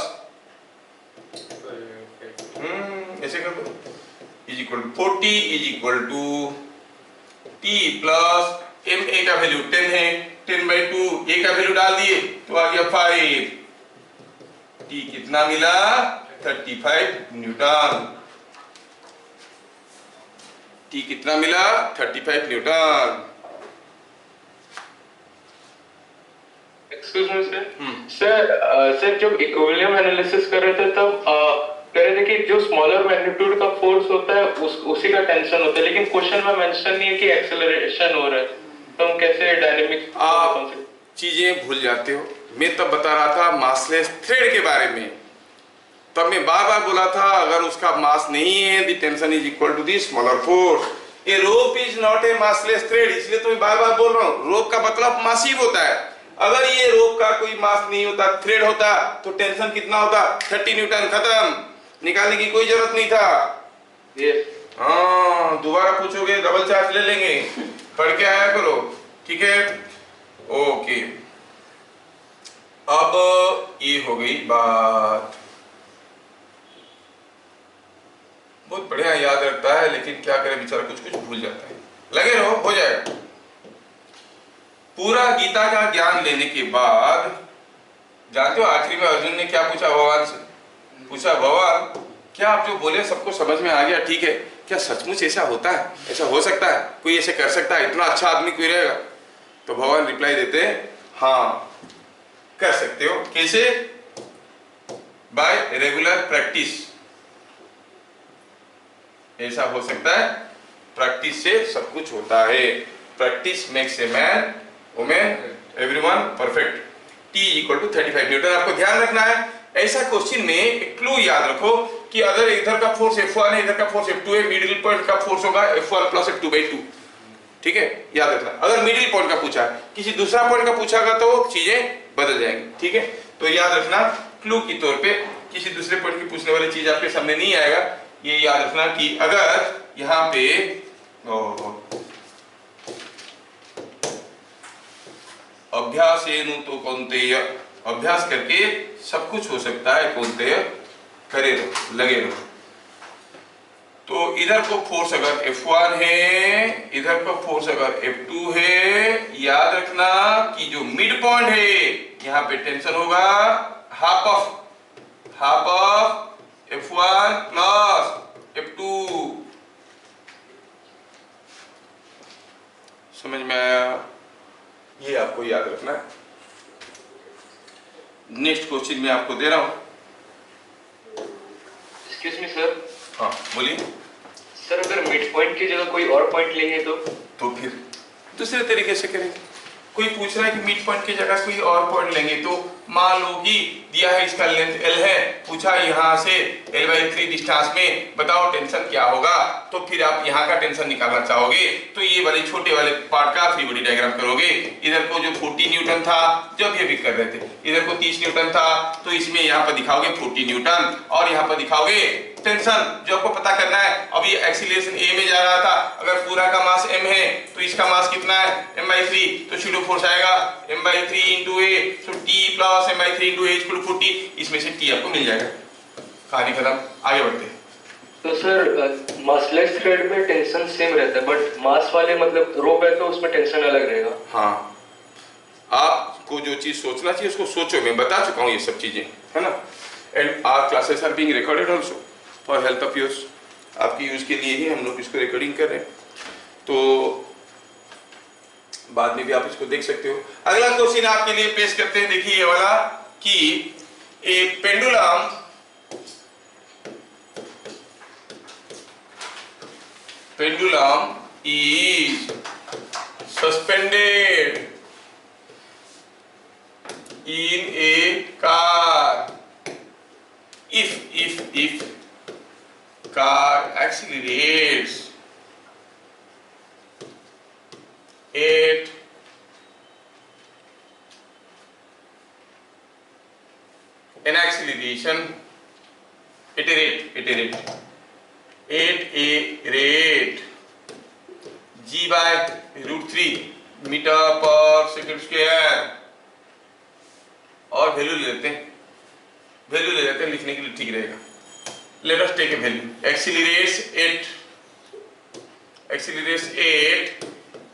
ऐसे कर दो, is equal to 40 is equal to t plus ma का वैल्यू 10 है, 10/2 a का वैल्यू डाल दिए तो आ गया 5। t कितना मिला? 35 न्यूटन। t कितना मिला? 35 न्यूटन। एक्सक्यूज मी सर, जब इक्विलिब्रियम एनालिसिस कर रहे थे तब कह रहे थे कि जो स्मॉलर मैग्नीट्यूड का फोर्स होता है उसी का टेंशन होता है, लेकिन क्वेश्चन में मेंशन नहीं है कि एक्सेलरेशन हो रहा है, तो हम कैसे डायनेमिक आप चीजें भूल जाते हो। मैं तब बता रहा था मासलेस थ्रेड के बारे में, तब मैं बार बार बोला था अगर उसका मास नहीं है the tension is equal to the smaller force. A rope is not a massless thread, इसलिए तो मैं बार बार बोल रहा हूँ रोप का मतलब मासिव होता है। अगर ये रोप का कोई मास नहीं होता, थ्रेड होता, तो टेंशन कितना होता? 30 न्यूटन। खत्म, निकालने की कोई जरूरत नहीं था। हाँ, दोबारा पूछोगे डबल चार्ज ले लेंगे, पढ़ के आया करो, ठीक है? ओके, अब ये हो गई बात। बहुत बढ़िया याद रखता है, लेकिन क्या करे बेचारा कुछ कुछ भूल जाता है। लगे रहो, हो जाएगा। पूरा गीता का ज्ञान लेने के बाद जानते हो आखिरी में अर्जुन ने क्या पूछा भगवान से? पूछा भगवान क्या आप जो बोले सबको समझ में आ गया, ठीक है, क्या सचमुच ऐसा होता है? ऐसा हो सकता है? कोई ऐसे कर सकता है? इतना अच्छा आदमी कोई रहेगा? तो भगवान रिप्लाई देते हैं हाँ कर सकते हो। कैसे? Bye regular practice. ऐसा हो सकता है, प्रैक्टिस से सब कुछ होता है। Practice makes a man women everyone perfect. T equal to 35 newton. आपको ध्यान रखना है, ऐसा क्वेश्चन में एक क्लू याद रखो कि अगर इधर का फोर्स F1 है, इधर का फोर्स F2 है, मिडिल पॉइंट का फोर्स होगा F1 प्लस F2/2। ठीक है, याद रखना। अगर मिडिल पॉइंट का पूछा, किसी दूसरा पॉइंट का पूछागा तो चीजें बदल जाएंगी। ठीक है, तो याद रखना क्लू के तौर पे, किसी दूसरे पॉइंट की पूछने वाली चीज आपके सामने नहीं आएगा। ये याद रखना कि अगर यहाँ पे अभ्यासेनु तो कौन्तेय, अभ्यास करके सब कुछ हो सकता है। कौन्तेय करे रहो, लगे रहो। तो इधर को फोर्स अगर F1 है, इधर का फोर्स अगर F2 है, याद रखना कि जो मिड पॉइंट है यहाँ पे टेंशन होगा half of F1 plus F2। समझ में आया? ये आपको याद रखना है। नेक्स्ट क्वेश्चन में आपको दे रहा हूं। बोलिए। सर अगर मिड पॉइंट की जगह कोई और पॉइंट लेंगे तो फिर दूसरे तरीके से करेंगे। कोई पूछ रहा है कि मिड पॉइंट की जगह कोई और पॉइंट लेंगे, तो मान लो कि दिया है इसका लेंथ L है, पूछा यहाँ से L/3 डिस्टेंस में बताओ टेंशन क्या होगा, तो फिर आप यहाँ का टेंशन निकालना चाहोगे तो ये वाले छोटे वाले पार्ट का फ्री बॉडी डायग्राम करोगे। इधर को जो 40 न्यूटन था जब ये भी कर रहे थे, इधर को 30 न्यूटन था, तो इसमें यहाँ पर दिखाओगे 40 न्यूटन और यहाँ पर दिखाओगे टेंशन जो आपको पता करना है। अभी एक्सीलरेशन A में जा रहा था, अगर पूरा का मास m है तो इसका मास कितना है m/3, तो सूडो फोर्स आएगा m/3 × a, तो t + m/3 × a = 40, इसमें से t आपको मिल जाएगा। कहानी खत्म, आगे बढ़ते हैं। तो सर मासलेस थ्रेड में टेंशन सेम रहता है, बट मास वाले मतलब रोप है तो उसमें टेंशन अलग रहेगा। हाँ, आपको जो चीज सोचना चाहिए उसको सोचो, मैं बता चुका हूँ ये सब चीजें, है ना। And our classes are being recorded also for help of use, आपकी यूज के लिए ही हम लोग इसको रिकॉर्डिंग कर रहे हैं, तो बाद में भी आप इसको देख सकते हो। अगला क्वेश्चन आपके लिए पेश करते हैं, देखिए ये वाला कि ए pendulum is suspended in a car if car accelerates at an acceleration at a rate g/√3 metre पर सेकंड स्क्वायर, और वैल्यू ले लेते हैं, लिखने के लिए ठीक रहेगा। Let us take a value, accelerates at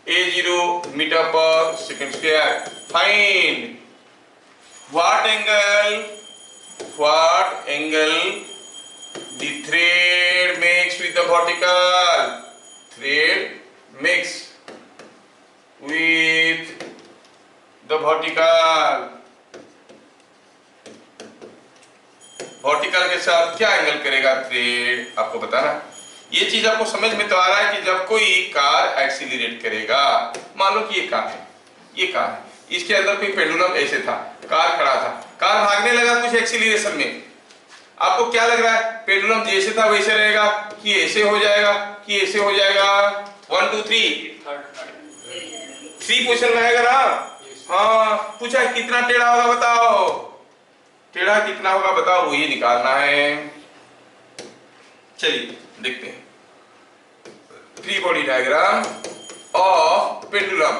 a0 metre पर second square. Find what angle the thread makes with the vertical, thread makes with the vertical के साथ क्या एंगल करेगा थ्रेड, आपको बताना। ये चीज आपको समझ में तो आ रहा है कि जब कोई कार एक्सीलरेट करेगा, मान लो कि ये कार है, इसके अंदर कोई पेंडुलम ऐसे था, कार खड़ा था, कार भागने लगा कुछ एक्सीलरेशन में, आपको क्या लग रहा है पेंडुलम जैसे था वैसे रहेगा कि ऐसे हो जाएगा कि ऐसे हो जाएगा? 1 2 3 पोजीशन में आएगा ना। हाँ, पूछा कितना टेढ़ा होगा बताओ, टेढ़ा कितना होगा बताओ, वही निकालना है। चलिए देखते हैं free body diagram of pendulum.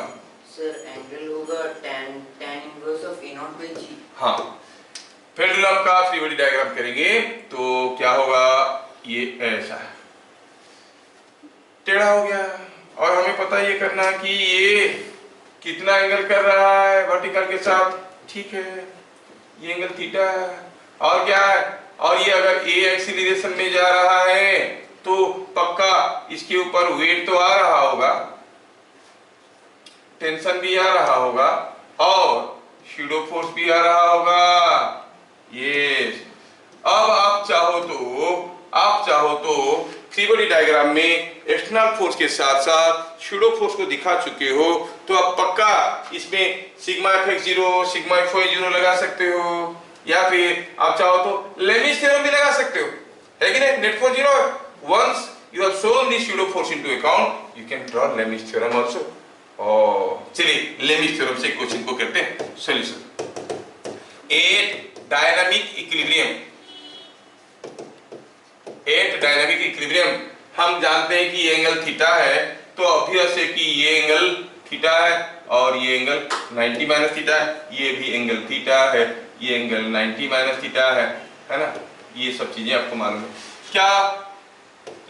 Sir angle होगा tan इनवर्स ऑफ A0/G। हाँ, पेंडुलम का फ्री बॉडी डायग्राम करेंगे तो क्या होगा, ये ऐसा है, टेढ़ा हो गया, और हमें पता ये करना है कि ये कितना एंगल कर रहा है वर्टिकल के साथ, ठीक है, ये एंगल थीटा है, और क्या है, और ये अगर ए एक्सीलरेशन में जा रहा है तो पक्का इसके ऊपर वेट तो आ रहा होगा, टेंशन भी आ रहा होगा, और शूडो फोर्स भी आ रहा होगा। यस, अब आप चाहो तो फ्री बॉडी डायग्राम में एक्सटर्नल फोर्स के साथ साथ शूडो फोर्स को दिखा चुके हो, तो आप पक्का इसमें सिग्मा F(x)0 सिग्मा F(y)0 लगा सकते हो, या फिर आप चाहो तो लेमिस थ्योरम भी लगा सकते हो, है कि नहीं। Net for zero, once you have shown this pseudo force into account, you can draw Lami's theorem also. चलिए लेमिस थ्योरम से क्वेश्चन को करते हैं सॉल्यूशन। एट डायनामिक इक्विलिब्रियम हम जानते हैं कि ये एंगल थीटा है, तो ऑब्वियस है कि ये एंगल थीटा है और ये एंगल 90 माइनस थीटा है, ये भी एंगल थीटा है, ये एंगल 90 माइनस थीटा है ना। ये सब चीजें आपको मालूम है। क्या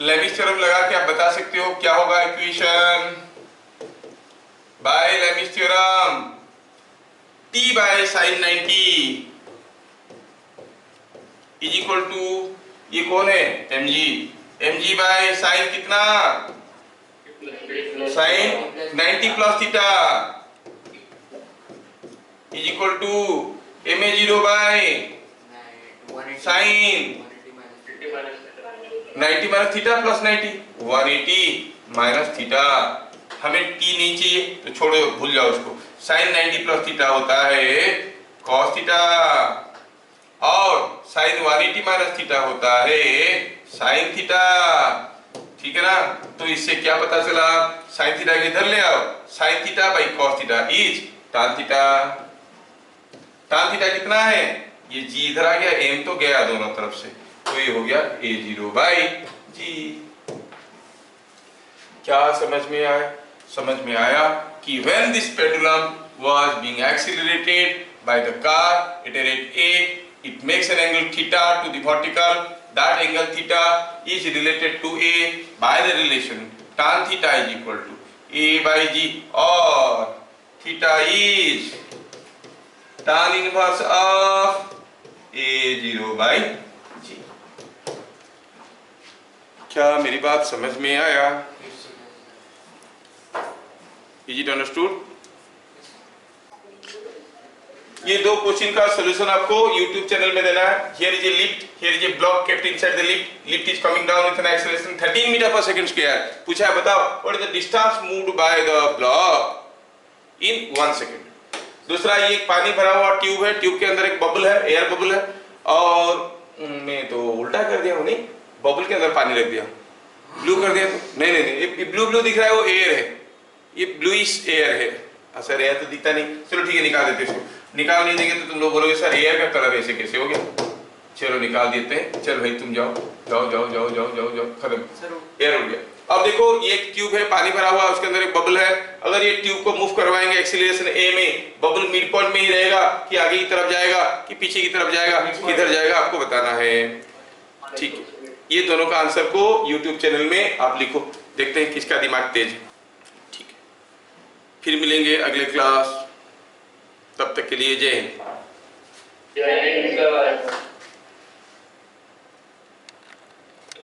लेमिस थ्योरम लगा के आप बता सकते हो क्या होगा equation by Lami's theorem? t by sin 90 is equal to, ये कौन है mg बाय साइन कितना, sine 90 plus theta is equal to ma0 by sine 90 minus theta plus 90, 180 minus theta. हमें टी नहीं चाहिए तो छोड़ो, भूल जाओ उसको। साइन 90 प्लस थीटा होता है कॉस थीटा, और साइन 180 माइनस थीटा होता है साइन थीटा। ठीक है ना? तो इससे क्या पता चला, साइन थीटा के इधर ले आओ, sine theta by cos theta is tan theta. tan theta कितना है, ये जी इधर आ गया, एम तो गया दोनों तरफ से, तो ये हो गया a0 बाई जी। क्या समझ में आया? समझ में आया कि when this pendulum was being accelerated by the car at a rate a, it makes an angle theta to the vertical. That angle theta is related to a by the relation tan theta is equal to a by g, or theta is tan inverse of a0 by g। क्या मेरी बात समझ में आया? Is it understood? ये दो question का solution आपको YouTube चैनल में देना है। Here is a lift, here is a block kept inside the lift. Lift is coming down with an acceleration 13 meter per second square. पूछा है बताओ what is the distance moved by the block in 1 second। दूसरा, ये पानी भरा हुआ tube है, tube के अंदर एक बबल है, एयर बबल है, और मैं तो उल्टा कर दिया हूँ, नहीं, बबल के अंदर पानी रख दिया, ब्लू कर दिया। तो नहीं नहीं नहीं, ये ब्लू ब्लू दिख रहा है, वो एयर है, ये ब्लूइश एयर है। सर एयर तो दिखता नहीं, चलो ठीक है निकाल देते इसको। निकाल नहीं देंगे तो तुम लोग बोलोगे सर एयर का कलर ऐसे कैसे हो गया। चलो निकाल देते हैं, चल भाई तुम जाओ जाओ जाओ जाओ जाओ जाओ जाओ, खत्म, एयर उड़ गया। अब देखो ये एक ट्यूब है, पानी भरा हुआ, उसके अंदर एक बबल है। अगर ये ट्यूब को मूव करवाएंगे एक्सीलरेशन a में, बबल मिड पॉइंट में ही रहेगा कि आगे की तरफ जाएगा कि पीछे की तरफ जाएगा, किधर जाएगा आपको बताना है। ठीक है, ये दोनों का आंसर को YouTube चैनल में आप लिखो, देखते हैं किसका दिमाग तेज है। ठीक है, फिर मिलेंगे अगले क्लास, तब तक के लिए जय हिंद। जय हिंद।